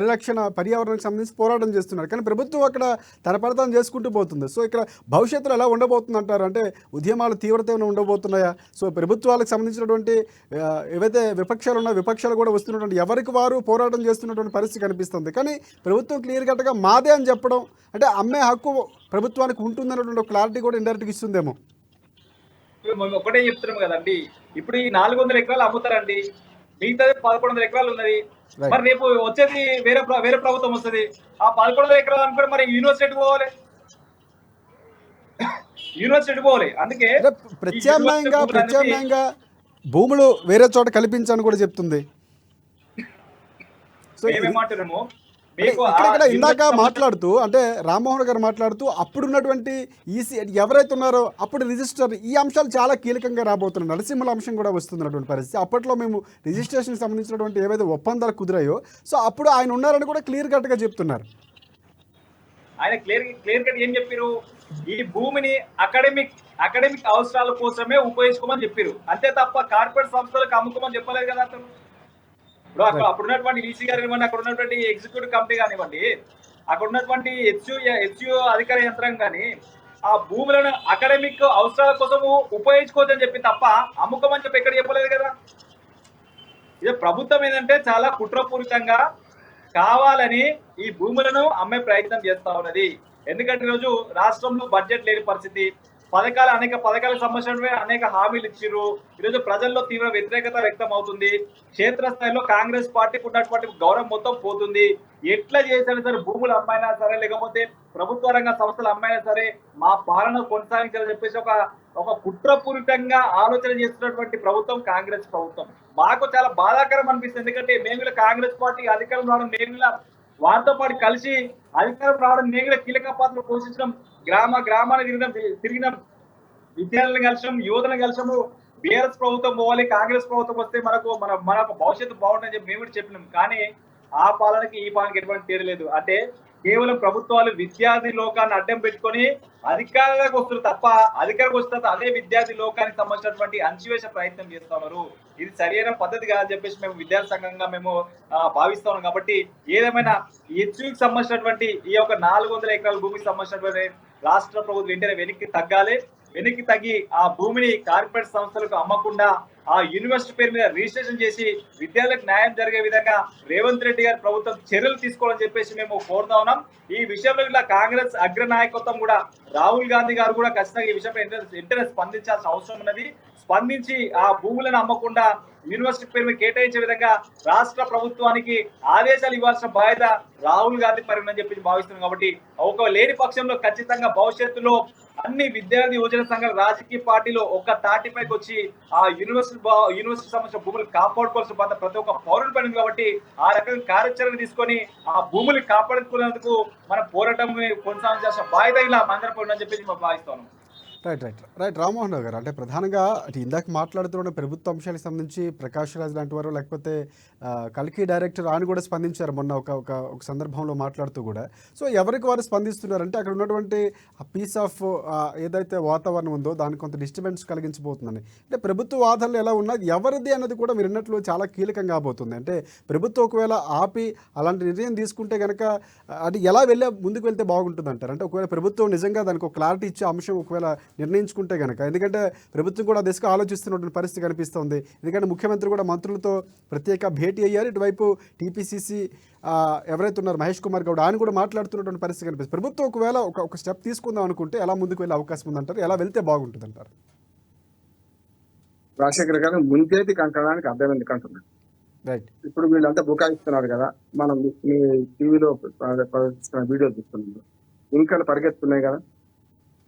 పర్యావరణానికి సంబంధించి పోరాటం చేస్తున్నారు. కానీ ప్రభుత్వం అక్కడ తన పరిధానం చేసుకుంటూ పోతుంది. సో ఇక్కడ భవిష్యత్తులో ఎలా ఉండబోతుంది అంటారు? అంటే ఉద్యమాలు తీవ్రత ఏమైనా ఉండబోతున్నాయా? సో ప్రభుత్వాలకు సంబంధించినటువంటి ఏవైతే విపక్షాలు ఉన్నాయో విపక్షాలు కూడా వస్తున్నటువంటి ఎవరికి వారు పోరాటం చేస్తున్నటువంటి పరిస్థితి కనిపిస్తుంది. కానీ ప్రభుత్వం క్లియర్ కట్గా మాదే అని చెప్పడం, అంటే అమ్మే హక్కు ప్రభుత్వానికి ఉంటుందన్నటువంటి క్లారిటీ కూడా ఇండైరెక్ట్గా ఇస్తుందేమో. మేము ఒకటే చెప్తున్నాం కదండి, ఇప్పుడు ఈ 400 ఎకరాలు అమ్ముతారండి, మిగతాది 1100 ఎకరాలు ఉన్నది. మరి రేపు వచ్చేది వేరే ప్రభుత్వం వస్తుంది, ఆ 1100 ఎకరాలు అనుకుంటే మరి యూనివర్సిటీ పోవాలి. అందుకే ప్రత్యామ్నాయంగా భూములు వేరే చోట కల్పించని కూడా చెప్తుంది. సో మేమేమంటున్నాము, ఇక్కడ ఇందాక మాట్లాడుతూ అంటే రామ్మోహన్ గారు మాట్లాడుతూ అప్పుడున్నటువంటి ఈసీ ఎవరైతే ఉన్నారో అప్పుడు రిజిస్టర్, ఈ అంశాలు చాలా కీలకంగా రాబోతున్నాయి. నరసింహుల అంశం కూడా వస్తున్నటువంటి పరిస్థితి. అప్పట్లో మేము రిజిస్ట్రేషన్కి సంబంధించినటువంటి ఏవైతే ఒప్పందాలు కుదిరాయో సో అప్పుడు ఆయన ఉన్నారని కూడా క్లియర్ కట్గా చెప్తున్నారు. ఆయన క్లియర్ కట్ ఏం చెప్పారు? ఈ భూమిని అకాడమిక్ అవసరాల కోసమే ఉపయోగించుకోమని చెప్పారు, అంతే తప్ప కార్పొరేట్ సంస్థలకు అమ్ముకోమని చెప్పలేదు కదా అతను. ఇప్పుడు అక్కడ ఉన్నటువంటి ఈసీ గారు కానివ్వండి, అక్కడ ఉన్నటువంటి ఎగ్జిక్యూటివ్ కమిటీ కానివ్వండి, అక్కడ ఉన్నటువంటి హెచ్యు అధికార యంత్రాంగం కానీ ఆ భూములను అకాడమిక్ అవసరాల కోసము ఉపయోగించుకోవద్దని చెప్పి తప్ప అమ్ముకోమని చెప్పి ఎక్కడ చెప్పలేదు కదా. ఇది ప్రభుత్వం ఏంటంటే చాలా కుట్రపూరితంగా కావాలని ఈ భూములను అమ్మే ప్రయత్నం చేస్తా ఉన్నది. ఎందుకంటే ఈరోజు రాష్ట్రంలో బడ్జెట్ లేని పరిస్థితి, అనేక పథకాలకు సంబంధించిన అనేక హామీలు ఇచ్చిర్రు. ఈరోజు ప్రజల్లో తీవ్ర వ్యతిరేకత వ్యక్తం అవుతుంది. క్షేత్రస్థాయిలో కాంగ్రెస్ పార్టీకి ఉన్నటువంటి గౌరవం మొత్తం పోతుంది. ఎట్లా చేసినా సరే భూములు అమ్మైనా సరే, లేకపోతే ప్రభుత్వ రంగ సంస్థలు అమ్మైనా సరే మా పాలన కొనసాగించాలని చెప్పేసి ఒక కుట్రపూరితంగా ఆలోచన చేస్తున్నటువంటి ప్రభుత్వం కాంగ్రెస్ ప్రభుత్వం. మాకు చాలా బాధాకరం అనిపిస్తుంది. ఎందుకంటే మేము కాంగ్రెస్ పార్టీ అధికారంలో మేము వారితో పాటు కలిసి అధికారం రావడం నేను కూడా కీలక పాత్ర పోషించడం, గ్రామాన్ని తిరిగిన విద్యార్థులను కలిసాము, యువతను కలిసాము. బీఆర్ఎస్ ప్రభుత్వం పోవాలి, కాంగ్రెస్ ప్రభుత్వం వస్తే మనకు భవిష్యత్తు బాగుంటుందని చెప్పి మేము కూడా చెప్పినాం. కానీ ఆ పాలనకి ఈ పాలనకి ఎటువంటి తేడా లేదు. అంటే కేవలం ప్రభుత్వాలు విద్యార్థి లోకాన్ని అడ్డం పెట్టుకొని అధికారంలోకి వస్తున్నారు తప్ప, అధికారంలోకి వచ్చిన తర్వాత అదే విద్యార్థి లోకానికి సంబంధించినటువంటి అణచివేసే ప్రయత్నం చేస్తున్నారు. ఇది సరైన పద్ధతి కాదని చెప్పేసి మేము విద్యార్థి సంఘంగా మేము భావిస్తా ఉన్నాం. కాబట్టి ఏదేమైనా హెచ్యూకి సంబంధించినటువంటి ఈ యొక్క 400 ఎకరాల భూమికి సంబంధించినటువంటి రాష్ట్ర ప్రభుత్వం వెంటనే వెనక్కి తగ్గి ఆ భూమిని కార్పొరేట్ సంస్థలకు అమ్మకుండా ఆ యూనివర్సిటీ పేరు మీద రిజిస్ట్రేషన్ చేసి విద్యార్థులకు న్యాయం జరిగే విధంగా రేవంత్ రెడ్డి గారి ప్రభుత్వం చర్యలు తీసుకోవాలని చెప్పేసి మేము కోరుతా ఉన్నాం. ఈ విషయంలో ఇలా కాంగ్రెస్ అగ్ర నాయకత్వం కూడా రాహుల్ గాంధీ గారు కూడా ఖచ్చితంగా ఈ విషయంపై వెంటనే స్పందించాల్సిన అవసరం ఉన్నది. స్పందించి ఆ భూములను అమ్మకుండా యూనివర్సిటీ పేరు మీద కేటాయించే విధంగా రాష్ట్ర ప్రభుత్వానికి ఆదేశాలు ఇవ్వాల్సిన బాధ్యత రాహుల్ గాంధీ పరిగణని చెప్పి భావిస్తున్నాం. కాబట్టి ఒక లేని పక్షంలో ఖచ్చితంగా భవిష్యత్తులో అన్ని విద్యార్థి యువజన సంఘాల రాజకీయ పార్టీలు ఒక తాటిపైకి వచ్చి ఆ యూనివర్సిటీ సంబంధించిన భూములు కాపాడుకోవాల్సిన బాధ్యత ప్రతి ఒక్క పౌరుని పడింది. కాబట్టి ఆ రకంగా కార్యాచరణ తీసుకొని ఆ భూములు కాపాడుకునేందుకు మన పోరాటం కొనసాగించాల్సిన బాధ్యత ఇలా మందరం పడిందని చెప్పేసి మేము భావిస్తాను. రైట్ రామ్మోహన్ రావు గారు, అంటే ప్రధానంగా ఇందాక మాట్లాడుతున్న ప్రభుత్వ అంశాలకు సంబంధించి ప్రకాష్ రాజ్ లాంటి వారు, లేకపోతే కల్కి డైరెక్టర్ ఆయన కూడా స్పందించారు మొన్న ఒక సందర్భంలో మాట్లాడుతూ కూడా. సో ఎవరికి వారు స్పందిస్తున్నారంటే అక్కడ ఉన్నటువంటి పీస్ ఆఫ్ ఏదైతే వాతావరణం ఉందో దానికి కొంత డిస్టర్బెన్స్ కలిగించబోతుందని. అంటే ప్రభుత్వ వాదనలు ఎలా ఉన్నా ఎవరిది అన్నది కూడా మీరు అన్నట్లు చాలా కీలకంగా కాబోతుంది. అంటే ప్రభుత్వం ఒకవేళ ఆపి అలాంటి నిర్ణయం తీసుకుంటే కనుక అది ఎలా ముందుకు వెళ్తే బాగుంటుంది అంటారు. అంటే ఒకవేళ ప్రభుత్వం నిజంగా దానికి ఒక క్లారిటీ ఇచ్చే అంశం ఒకవేళ నిర్ణయించుకుంటే కనుక, ఎందుకంటే ప్రభుత్వం కూడా దిశగా ఆలోచిస్తున్నటువంటి పరిస్థితి కనిపిస్తుంది. ఎందుకంటే ముఖ్యమంత్రి కూడా మంత్రులతో ప్రత్యేక భేటీ అయ్యారు. ఇటువైపు టీపీసీసీ ఎవరైతే ఉన్నారో మహేష్ కుమార్ గౌడ్ ఆయన కూడా మాట్లాడుతున్నటువంటి పరిస్థితి కనిపిస్తుంది. ప్రభుత్వం ఒకవేళ ఒక స్టెప్ తీసుకుందాం అనుకుంటే ఎలా ముందుకు వెళ్ళే అవకాశం ఉందంటారు, ఎలా వెళ్తే బాగుంటుంది అంటారు? రాజశేఖర్ గారు ముంచేతి కంకణానికి అర్థం ఎందుకు అంటున్నారు. రైట్, ఇప్పుడు వీళ్ళంతా బుకాయిస్తున్నారు కదా, మనం మీ టీవీలో ప్రదర్శిస్తున్న వీడియో చూస్తున్నాం, ఇంకా పరిగెత్తున్నాయి కదా,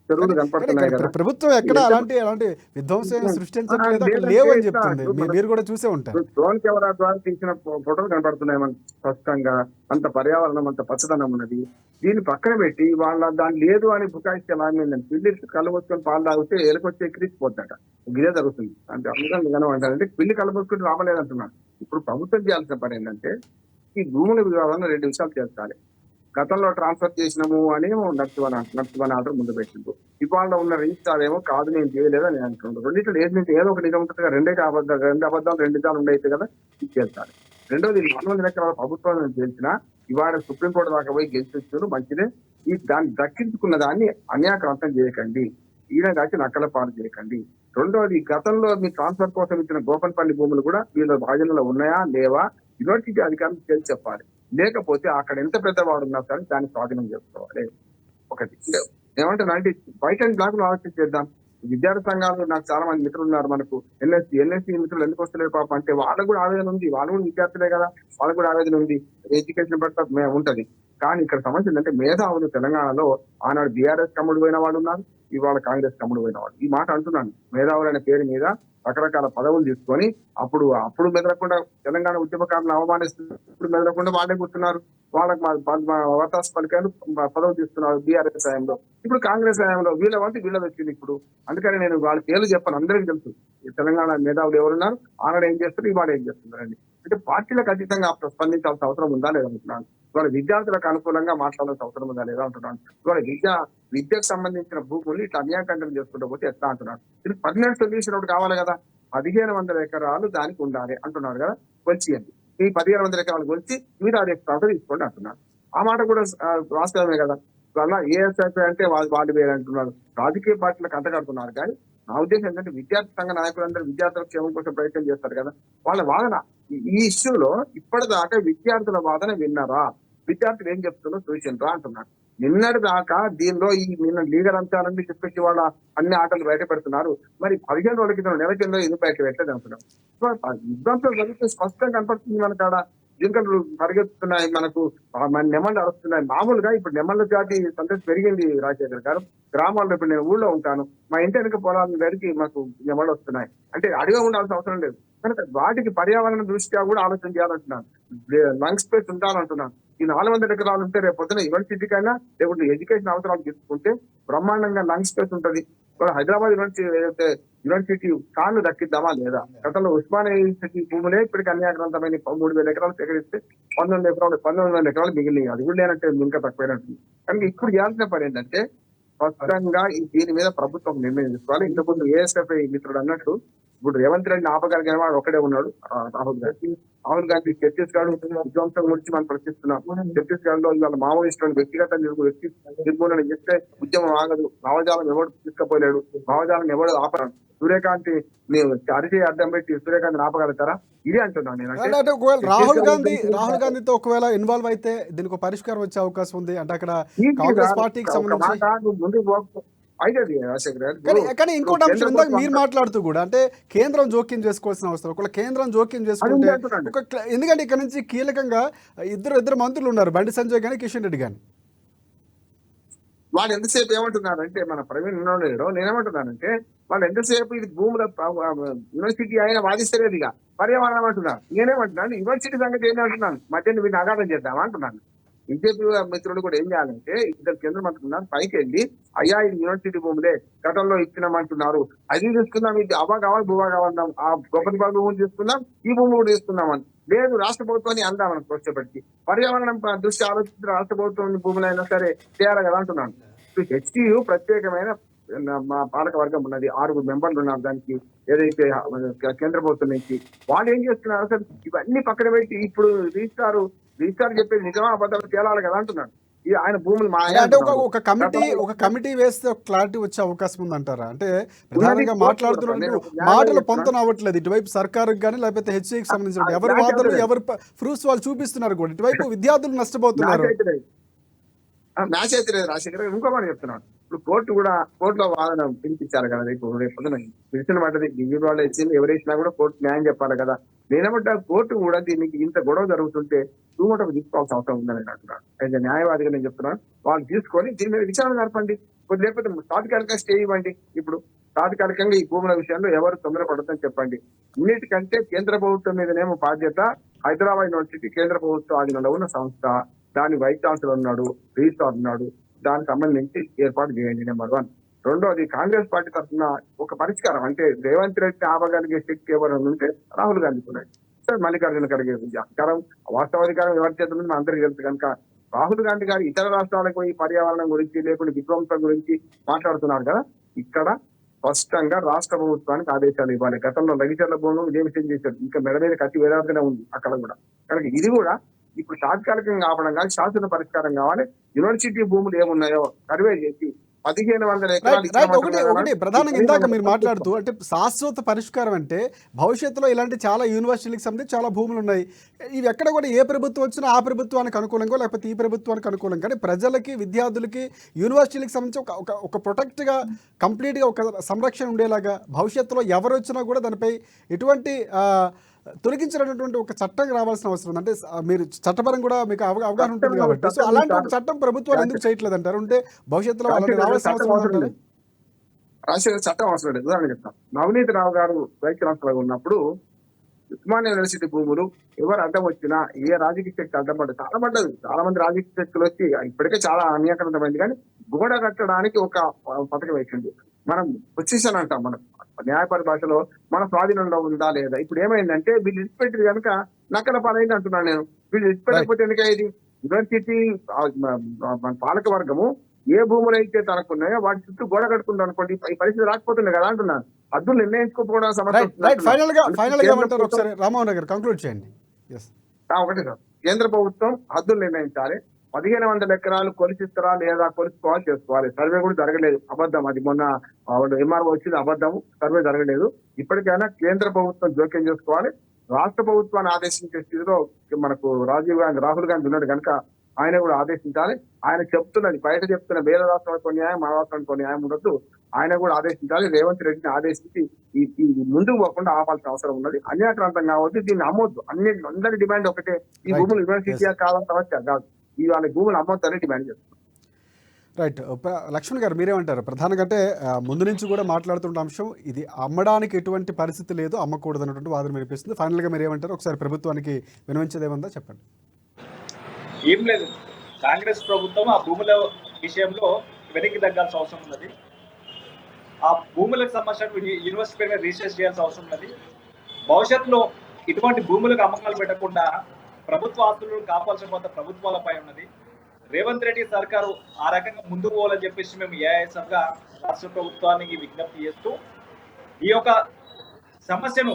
చెరువులు కనపడుతున్నాయి కదా. ప్రభుత్వం ఎక్కడ అలాంటి విధ్వంసం సృష్టించట్లేదు, లేవు అని చెప్తుంది. మీరు కూడా చూసే ఉంటారు. డ్రోన్ కెమెరా ద్వారా తీసిన ఫోటోలు కనపడుతున్నాయి మనకు స్పష్టంగా. అంత పర్యావరణం, అంత పచ్చదనం ఉన్నది. దీన్ని పక్కన పెట్టి వాళ్ళ దాన్ని లేదు అని బుకాయిస్తే లాగేందండి. పిల్లి కళ్ళు పోసుకొని పాలు తాగితే ఎలకొచ్చి ఎక్కిరిసిపోతాట. ఇదే జరుగుతుంది. అంటే అందుకని అంటారంటే పిల్లి కళ్ళు పోసుకొని రావలేదంటున్నాను. ఇప్పుడు ప్రభుత్వం చేయాల్సిన పని ఏంటంటే ఈ భూముల వివాదాలను 2 విషయాలు చేస్తాలి. గతంలో ట్రాన్స్ఫర్ చేసినాము అని నడుచువని ఆర్డర్ ముందు పెట్టిండు. ఇవాళ ఉన్న రిజిస్ట్రార్ ఏమో కాదు నేను చేయలేదని నేను అంటున్నాడు. రెండింటిలో ఏదో ఒక నిజం ఉంటుంది. రెండు అబద్ధాలు 2 నిజాలు ఉండైతే కదా ఇచ్చేస్తారు. రెండోది 400 ఎకరాల ప్రభుత్వం తెలిసినా ఇవాళ సుప్రీంకోర్టు దాకా పోయి గెలిచొచ్చారు, మంచిదే. దాన్ని దక్కించుకున్న దాన్ని అన్యాక్రాంతం చేయకండి, ఈయన దాచి నక్కల పాలు చేయకండి. రెండోది గతంలో మీ ట్రాన్స్ఫర్ కోసం ఇచ్చిన గోపన్పల్లి భూములు కూడా వీళ్ళ భాజనలో ఉన్నాయా లేవా యూనివర్సిటీ అధికారులు తెలిసి చెప్పాలి. లేకపోతే అక్కడ ఎంత పెద్దవాడు ఉన్నా సరే దాన్ని స్వాధీనం చేసుకోవాలి. ఒకటి ఏమంటారు అంటే వైట్ అండ్ బ్లాక్ లో ఆలోచించేద్దాం. విద్యార్థి సంఘాలు నాకు చాలా మంది మిత్రులు ఉన్నారు. మనకు ఎన్ఎస్సి మిత్రులు ఎందుకు వస్తలేరు పాపం అంటే వాళ్ళకు కూడా ఆవేదన ఉంది. వాళ్ళు కూడా విద్యార్థులే కదా, వాళ్ళకు కూడా ఆవేదన ఉంది. ఎడ్యుకేషన్ పట్ల ఉంటది. కానీ ఇక్కడ సమస్య ఏంటంటే మేధావులు తెలంగాణలో ఆనాడు బీఆర్ఎస్ కమ్ముడు పోయిన వాళ్ళు ఉన్నారు, ఇవాళ కాంగ్రెస్ కమ్ముడు పోయిన వాళ్ళు. ఈ మాట అంటున్నాను. మేధావులైన పేరు మీద రకరకాల పదవులు తీసుకొని అప్పుడు మెదలకుండా తెలంగాణ ఉద్యమకారులను అవమానిస్తున్నారు. ఇప్పుడు మెదలకుండా వాళ్ళే కూర్చున్నారు. వాళ్ళకి అవకాశ పలికాలు పదవులు తీసుకున్నారు బీఆర్ఎస్ హయాంలో. ఇప్పుడు కాంగ్రెస్ హయాంలో వీళ్ళ వంటి వీళ్ళ వచ్చింది ఇప్పుడు. అందుకని నేను వాళ్ళ పేర్లు చెప్పాను, అందరికీ తెలుసు తెలంగాణ మేధావులు ఎవరున్నారు, ఆనాడు ఏం చేస్తారు, ఇవాళ ఏం చేస్తున్నారండి. అంటే పార్టీలకు అతీతంగా స్పందించాల్సిన అవసరం ఉందా లేదా అంటున్నాను. ఇవాళ విద్యార్థులకు అనుకూలంగా మాట్లాడాల్సిన అవసరం ఉందా లేదా అంటున్నాను. ఇవాళ విద్యకు సంబంధించిన భూములు ఇట్లా అన్యాకంఠం చేసుకుంటూ పోతే ఎట్లా అంటున్నాను. ఇది పర్మనెంట్ సొల్యూషన్ ఒకటి కావాలి కదా. 1500 ఎకరాలు దానికి ఉండాలి అంటున్నారు కదా, కొలిచియండి. ఈ 1500 ఎకరాలు కొలిచి మీరు అది ఎక్స్ట్రా తీసుకోండి అంటున్నారు. ఆ మాట కూడా వాస్తవమే కదా. వల్ల ఏఎస్ఐపీ అంటే వాళ్ళు వేరే అంటున్నారు. రాజకీయ పార్టీలకు అంటగడుతున్నారు. కానీ నా ఉద్దేశం ఏంటంటే విద్యార్థి సంఘ నాయకులందరూ విద్యార్థుల క్షేమం కోసం ప్రయత్నం చేస్తారు కదా. వాళ్ళ వాదన ఈ ఇష్యూలో ఇప్పటిదాకా విద్యార్థుల వాదన విన్నారా, విద్యార్థులు ఏం చెప్తుందో చూసిండ్రా అంటున్నారు. నిన్నటి దాకా దీనిలో నిన్న లీగల్ అంశాలన్నీ చెప్పేసి వాళ్ళ అన్ని ఆటలు బయట పెడుతున్నారు. మరి 15 రోజుల కింద నెల కింద ఇది బయట పెట్టలేదు అంటున్నారు. విద్వాంసులు జరిగితే స్పష్టంగా కనపడుతుంది మనకాడ. జింకలు పరిగెత్తుతున్నాయి, మనకు మన నెమళ్ళు అరుస్తున్నాయి. మామూలుగా ఇప్పుడు నెమళ్ళ జాతి సంతతి పెరిగింది రాజశేఖర్ గారు. గ్రామాల్లో ఇప్పుడు నేను ఊళ్ళో ఉంటాను, మా ఇంటి వెనక పొలాలను గడికి మాకు నెమళ్ళు వస్తున్నాయి. అంటే అడిగా ఉండాల్సిన అవసరం లేదు. కనుక వాటికి పర్యావరణ దృష్ట్యా కూడా ఆలోచన చేయాలంటున్నాను. Lung space ఉండాలంటున్నాను. ఈ 400 ఎకరాలు ఉంటే రేపు పొద్దున యూనివర్సిటీకైనా లేకుంటే ఎడ్యుకేషన్ అవసరాలు తీసుకుంటే బ్రహ్మాండంగా లంగ్ స్పేస్ ఉంటది. హైదరాబాద్ యూనివర్సిటీ కాళ్ళు దక్కిద్దామా లేదా? గతంలో ఉస్మానియా యూనివర్సిటీ భూములే ఇప్పటికి అన్యాక్రాంతమైన 3,000 ఎకరాలు సేకరిస్తే 1900 ఎకరాలు మిగిలినాయి. అది కూడా లేనంటే ఇంకా తక్కువైనట్టు. కానీ ఇప్పుడు చేయాల్సిన పని ఏంటంటే స్పష్టంగా దీని మీద ప్రభుత్వం నిర్ణయం తీసుకోవాలి. ఇంతకుముందు ఏఎస్ఎఫ్ఐ మిత్రుడు అన్నట్టు ఇప్పుడు రేవంత్ రెడ్డిని ఆపగలిగిన వాడు ఒకడే ఉన్నాడు, రాహుల్ గాంధీ ఛత్తీస్గఢ్ విధ్వంసం గురించి మనం ప్రశ్నిస్తున్నాం. ఛత్తీస్గఢ్ లో ఇవాళ మావోయిస్టులను వ్యక్తి నిర్మూలన చేస్తే ఉద్యమం ఆగదు. భావజాలం ఎవడు తీసుకుపోలేడు, భావజాలం ఎవడు ఆపరాడు. సూర్యకాంత్ అరిచే అడ్డం పెట్టి సూర్యకాంత్ ఆపగలుగుతారా? ఇదే అంటున్నాను నేను. అంటే ఒకవేళ రాహుల్ గాంధీతో ఒకవేళ ఇన్వాల్వ్ అయితే దీనికి ఒక పరిష్కారం వచ్చే అవకాశం ఉంది అంటే అక్కడ కాంగ్రెస్ పార్టీకి సంబంధించి ముందుకు కానీ ఇంకోటి అంశం ఇందాక మీరు మాట్లాడుతూ కూడా అంటే కేంద్రం జోక్యం చేసుకోవాల్సిన అవసరం. ఒకవేళ కేంద్రం జోక్యం చేసుకుంటే ఎందుకంటే ఇక్కడ నుంచి కీలకంగా ఇద్దరు మంత్రులు ఉన్నారు, బండి సంజయ్ గాని కిషన్ రెడ్డి గాని. వాళ్ళు ఎంతసేపు ఏమంటున్నారంటే మన ప్రవీణ్ ఉన్నాడు, నేనేమంటున్నానంటే వాళ్ళు ఎంతసేపు ఇది భూముల యూనివర్సిటీ అయినా వాదిస్తలేదు, ఇక పర్యావరణం అంటున్నారు. నేనేమంటున్నాను యూనివర్సిటీ సంగతి ఏమంటున్నాను, మధ్యలో వీటిని అగాధం చేద్దామా అంటున్నాను. బీజేపీ మిత్రులు కూడా ఏం చేయాలంటే ఇద్దరు కేంద్ర మంత్రులు ఉన్నారు, పైకి వెళ్ళి అయ్యా ఇది యూనివర్సిటీ భూములే గతంలో ఇచ్చినామంటున్నారు, అది తీసుకుందాం, ఇది అవా కావాలి భూవా కావాలన్నాం, ఆ గొప్పది భూములు తీసుకుందాం, ఈ భూములు కూడా తీసుకుందామని లేదు. రాష్ట్ర ప్రభుత్వాన్ని అందామని కష్టపడి పర్యావరణం దృష్టి ఆలోచించిన రాష్ట్ర ప్రభుత్వం భూములైనా సరే చేయాలి కదా అంటున్నాను. హెచ్టియు ప్రత్యేకమైన మా పాలక వర్గం ఉన్నది, 6 మెంబర్లు ఉన్నారు దానికి, ఏదైతే కేంద్ర ప్రభుత్వం నుంచి. వాళ్ళు ఏం చేస్తున్నారు అసలు ఇవన్నీ పక్కన పెట్టి ఇప్పుడు రిజిస్ట్రార్ చెప్పేది నిజమా అబద్ధాలు తేలాలి కదా అంటున్నాడు. ఆయన భూములు అంటే ఒక కమిటీ వేస్తే ఒక క్లారిటీ వచ్చే అవకాశం ఉందంటారా? అంటే ప్రధానంగా మాట్లాడుతున్నట్టు మాటలు పొంతన అవ్వట్లేదు ఇటువైపు సర్కారుకి కానీ లేకపోతే హెచ్ఐకి సంబంధించిన ఎవరి వాదనలు ఎవరి ప్రూఫ్స్ వాళ్ళు చూపిస్తున్నారు కూడా, ఇటువైపు విద్యార్థులు నష్టపోతున్నారు. మ్యాచ్ అయితే లేదు రాజశేఖర్. ఇంకో మాట చెప్తున్నాను, ఇప్పుడు కోర్టులో వాదన పిలిపించారు కదా, రేపు పిలిచిన పడ్డది దివ్య వాళ్ళు ఇచ్చింది, ఎవరేసినా కూడా కోర్టు న్యాయం చెప్పాలి కదా. నేనేమంటా కోర్టు కూడా దీనికి ఇంత గొడవ జరుగుతుంటే టూమటకు తీసుకోవాల్సిన అవసరం ఉందని నేను అంటున్నాను. అయితే న్యాయవాదిగా నేను చెప్తున్నాను, వాళ్ళు తీసుకొని దీని మీద విచారణ జరపండి, లేకపోతే తాత్కాలికంగా స్టే ఇవ్వండి. ఇప్పుడు తాత్కాలికంగా ఈ భూముల విషయంలో ఎవరు తొందరపడతారని చెప్పండి. అన్నిటికంటే కేంద్ర ప్రభుత్వం మీదనేమో బాధ్యత. హైదరాబాద్ యూనివర్సిటీ కేంద్ర ప్రభుత్వం ఆధీనంలో ఉన్న సంస్థ, దాని వైస్ ఛాన్సలర్ ఉన్నాడు, రిజిస్ట్రార్ ఉన్నాడు, దానికి సంబంధించి ఏర్పాటు చేయండి. నెంబర్ 1. రెండోది కాంగ్రెస్ పార్టీ తరఫున ఒక పరిష్కారం అంటే రేవంత్ రెడ్డి ఆపగలిగే శక్తి ఎవరు ఉంటే రాహుల్ గాంధీ ఉన్నాడు, సార్ మల్లికార్జున ఖర్గే అధికారం వాస్తవాధికారం ఎవరి చేతుల్లో అందరికీ తెలుసు కనుక రాహుల్ గాంధీ గారు ఇతర రాష్ట్రాలకు పోయి పర్యావరణం గురించి లేకుంటే విధ్వంసం గురించి మాట్లాడుతున్నారు కదా. ఇక్కడ స్పష్టంగా రాష్ట్ర ప్రభుత్వానికి ఆదేశాలు ఇవ్వాలి. గతంలో లగిచర్ల భూములు నియమితం చేశారు, ఇంకా మెడ మీద కత్తి వేలాడుతూనే ఉంది అక్కడ కూడా. కనుక ఇది కూడా ఇప్పుడు తాత్కాలికంగా ఆపడం కాదు, శాశ్వత పరిష్కారం కావాలి. యూనివర్సిటీ భూములు ఏమున్నాయో సర్వే చేసి 1500 ఎకరాలు ఒకటి ప్రధానంగా ఇందాక మీరు మాట్లాడుతూ అంటే శాశ్వత పరిష్కారం అంటే భవిష్యత్తులో ఇలాంటి చాలా యూనివర్సిటీలకు సంబంధించి చాలా భూములు ఉన్నాయి. ఇవి ఎక్కడ కూడా ఏ ప్రభుత్వం వచ్చినా ఆ ప్రభుత్వానికి అనుకూలంగా లేకపోతే ఈ ప్రభుత్వానికి అనుకూలంగా, కానీ ప్రజలకి విద్యార్థులకి యూనివర్సిటీలకు సంబంధించి ఒక ప్రొటెక్ట్గా కంప్లీట్గా ఒక సంరక్షణ ఉండేలాగా భవిష్యత్తులో ఎవరు వచ్చినా కూడా దానిపై ఎటువంటి తొలగించినటువంటి ఒక చట్టం రావాల్సిన అవసరం ఉంది. అంటే మీరు చట్టపరం కూడా మీకు అవగాహన ఉంటుంది కాబట్టి, సో అలాంటి ఒక చట్టం ప్రభుత్వాలు ఎందుకు చేయట్లేదు అంటారు? అంటే భవిష్యత్తులో అలాంటి రావాల్సిన అవసరం ఉంటుంది. రాజశేఖర్ చట్టం అవసరం లేదు. ఉదాహరణ చెప్తాను, నవనీత్ రావు గారు వైస్ ఛాన్సలర్ ఉన్నప్పుడు ఉస్మానియా యూనివర్సిటీ భూములు ఎవరు అడ్డం వచ్చినా ఏ రాజకీయ శక్తి అడ్డం పడ్డది, చాలా పడ్డది. చాలా మంది రాజకీయ శక్తులు వచ్చి ఇప్పటికే చాలా అన్యాకరణమైంది, కానీ గోడ కట్టడానికి ఒక పథకం వేసింది. మనం పొజిషన్ అంటాం, మనం న్యాయ పరిభాషలో మన స్వాధీనంలో ఉందా లేదా. ఇప్పుడు ఏమైందంటే వీళ్ళు ఇచ్చిపెట్టి కనుక నక్కల పాలైంది అంటున్నాను నేను. వీళ్ళు ఇచ్చిపెట్టకపోతే ఎందుకయ్యేది? యూనివర్సిటీ పాలక వర్గము ఏ భూములు అయితే తనకున్నాయో వాటి చుట్టూ గోడ కట్టుకుంటాం అనుకోండి, ఈ పరిస్థితి రాకపోతుంది కదా అంటున్నాను. హద్దులు నిర్ణయించుకోకపోవడం ఒకటి సార్, కేంద్ర ప్రభుత్వం హద్దులు నిర్ణయించాలి. 1500 ఎకరాలు కొలిసిస్తారా లేదా కొలుసుకోవాలి, చేసుకోవాలి. సర్వే కూడా జరగలేదు, అబద్ధం. అది మొన్న ఎంఆర్ఓ వచ్చింది, అబద్ధం. సర్వే జరగలేదు. ఇప్పటికైనా కేంద్ర ప్రభుత్వం జోక్యం చేసుకోవాలి. రాష్ట్ర ప్రభుత్వాన్ని ఆదేశించే స్థితిలో మనకు రాహుల్ గాంధీ ఉన్నాడు కనుక ఆయన కూడా ఆదేశించాలి. ఆయన చెప్తున్నది బయట చెప్తున్న వేరే రాష్ట్రాలకు న్యాయం, మన రాష్ట్రానికి న్యాయం ఉండొద్దు. ఆయన కూడా ఆదేశించాలి. రేవంత్ రెడ్డిని ఆదేశించి ఈ ముందుకు పోకుండా ఆపాల్సిన అవసరం ఉన్నది. అన్యాక్రాంతం కావద్దు, దీన్ని అమ్మొద్దు. అందరి డిమాండ్ ఒకటే, ఈ Right. భూములు యూనివర్సిటీ కాలం సమస్య కాదు, ఇవాళ భూములు అమ్మొద్దు అని డిమాండ్ చేస్తున్నారు. రైట్. లక్ష్మణ్ గారు మీరేమంటారు? ప్రధానంగా అంటే ముందు నుంచి కూడా మాట్లాడుతున్న అంశం ఇది, అమ్మడానికి ఎటువంటి పరిస్థితి లేదు, అమ్మకూడదు అన్నటువంటి వాదన వినిపిస్తుంది. ఫైనల్గా మీరు ఏమంటారు? ఒకసారి ప్రభుత్వానికి వినవించేదేముందా చెప్పండి. ఏం లేదు, కాంగ్రెస్ ప్రభుత్వం ఆ భూముల విషయంలో వెనక్కి తగ్గాల్సిన అవసరం ఉన్నది. ఆ భూములకు సంబంధించిన యూనివర్సిటీ పైన రీసెర్చ్ చేయాల్సిన అవసరం ఉన్నది. భవిష్యత్తులో ఇటువంటి భూములకు అమ్మకాలు పెట్టకుండా ప్రభుత్వ ఆస్తులను కాపాల్సిన బాధ్యత ప్రభుత్వాలపై ఉన్నది. రేవంత్ రెడ్డి సర్కారు ఆ రకంగా ముందుకు పోవాలని చెప్పేసి మేము ఏఐఎస్ఎఫ్ గా రాష్ట్ర ప్రభుత్వానికి విజ్ఞప్తి చేస్తూ ఈ యొక్క సమస్యను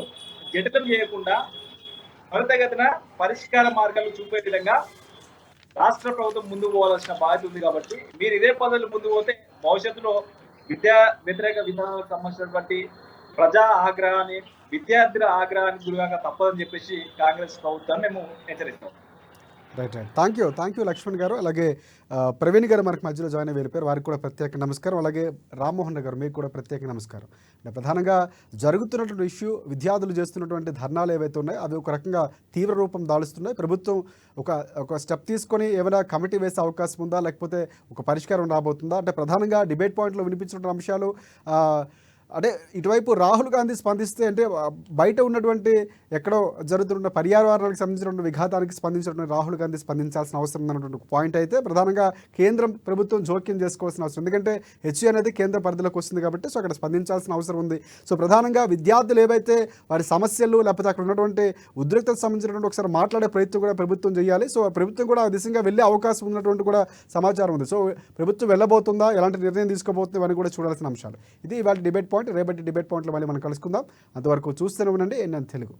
జటిలం చేయకుండా త్వరితగతిన పరిష్కార మార్గాలు చూపే విధంగా రాష్ట్ర ప్రభుత్వం ముందుకు పోవాల్సిన బాధ్యత ఉంది. కాబట్టి మీరు ఇదే పద్ధతులు ముందుకు పోతే భవిష్యత్తులో విద్యా వ్యతిరేక విధానాలకు సంబంధించినటువంటి ప్రజా ఆగ్రహాన్ని, విద్యార్థుల ఆగ్రహానికి గురిగా తప్పదని చెప్పేసి కాంగ్రెస్ ప్రభుత్వాన్ని మేము హెచ్చరిస్తాం. రైట్. థ్యాంక్ యూ లక్ష్మణ్ గారు. అలాగే ప్రవీణ్ గారు మనకు మధ్యలో జాయిన్ అయ్యి వెళ్ళిపోయారు, వారికి కూడా ప్రత్యేక నమస్కారం. అలాగే రామ్మోహన్ గారు మీకు కూడా ప్రత్యేక నమస్కారం. ప్రధానంగా జరుగుతున్నటువంటి ఇష్యూ, విద్యార్థులు చేస్తున్నటువంటి ధర్నాలు ఏవైతే ఉన్నాయో అవి ఒక రకంగా తీవ్ర రూపం దాలుస్తున్నాయి. ప్రభుత్వం ఒక స్టెప్ తీసుకొని ఏమైనా కమిటీ వేసే అవకాశం ఉందా, లేకపోతే ఒక పరిష్కారం రాబోతుందా? అంటే ప్రధానంగా డిబేట్ పాయింట్లో వినిపించిన అంశాలు అంటే ఇటువైపు రాహుల్ గాంధీ స్పందిస్తే అంటే బయట ఉన్నటువంటి ఎక్కడో జరుగుతున్న పర్యావరణానికి సంబంధించినటువంటి విఘాతానికి స్పందించినటువంటి రాహుల్ గాంధీ స్పందించాల్సిన అవసరం ఉన్నటువంటి పాయింట్ అయితే ప్రధానంగా కేంద్రం ప్రభుత్వం జోక్యం చేసుకోవాల్సిన అవసరం, ఎందుకంటే హెచ్ఈ అనేది కేంద్ర పరిధిలోకి వస్తుంది కాబట్టి సో అక్కడ స్పందించాల్సిన అవసరం ఉంది. సో ప్రధానంగా విద్యార్థులు ఏవైతే వారి సమస్యలు లేకపోతే అక్కడ ఉన్నటువంటి ఉద్రిక్తతకు సంబంధించినటువంటి ఒకసారి మాట్లాడే ప్రయత్నం కూడా ప్రభుత్వం చేయాలి. సో ప్రభుత్వం కూడా ఆ దిశగా వెళ్ళే అవకాశం ఉన్నటువంటి కూడా సమాచారం ఉంది. సో ప్రభుత్వం వెళ్ళబోతుందా, ఎలాంటి నిర్ణయం తీసుకోబోతుంది అని కూడా చూడాల్సిన అంశాలు. ఇది ఇవాళ డిబేట్ పాయింట్. రేపటి డిబేట్ పాయింట్లో మళ్ళీ మనం కలుసుకుందాం. అంతవరకు చూస్తూనే ఉండండి NN తెలుగు.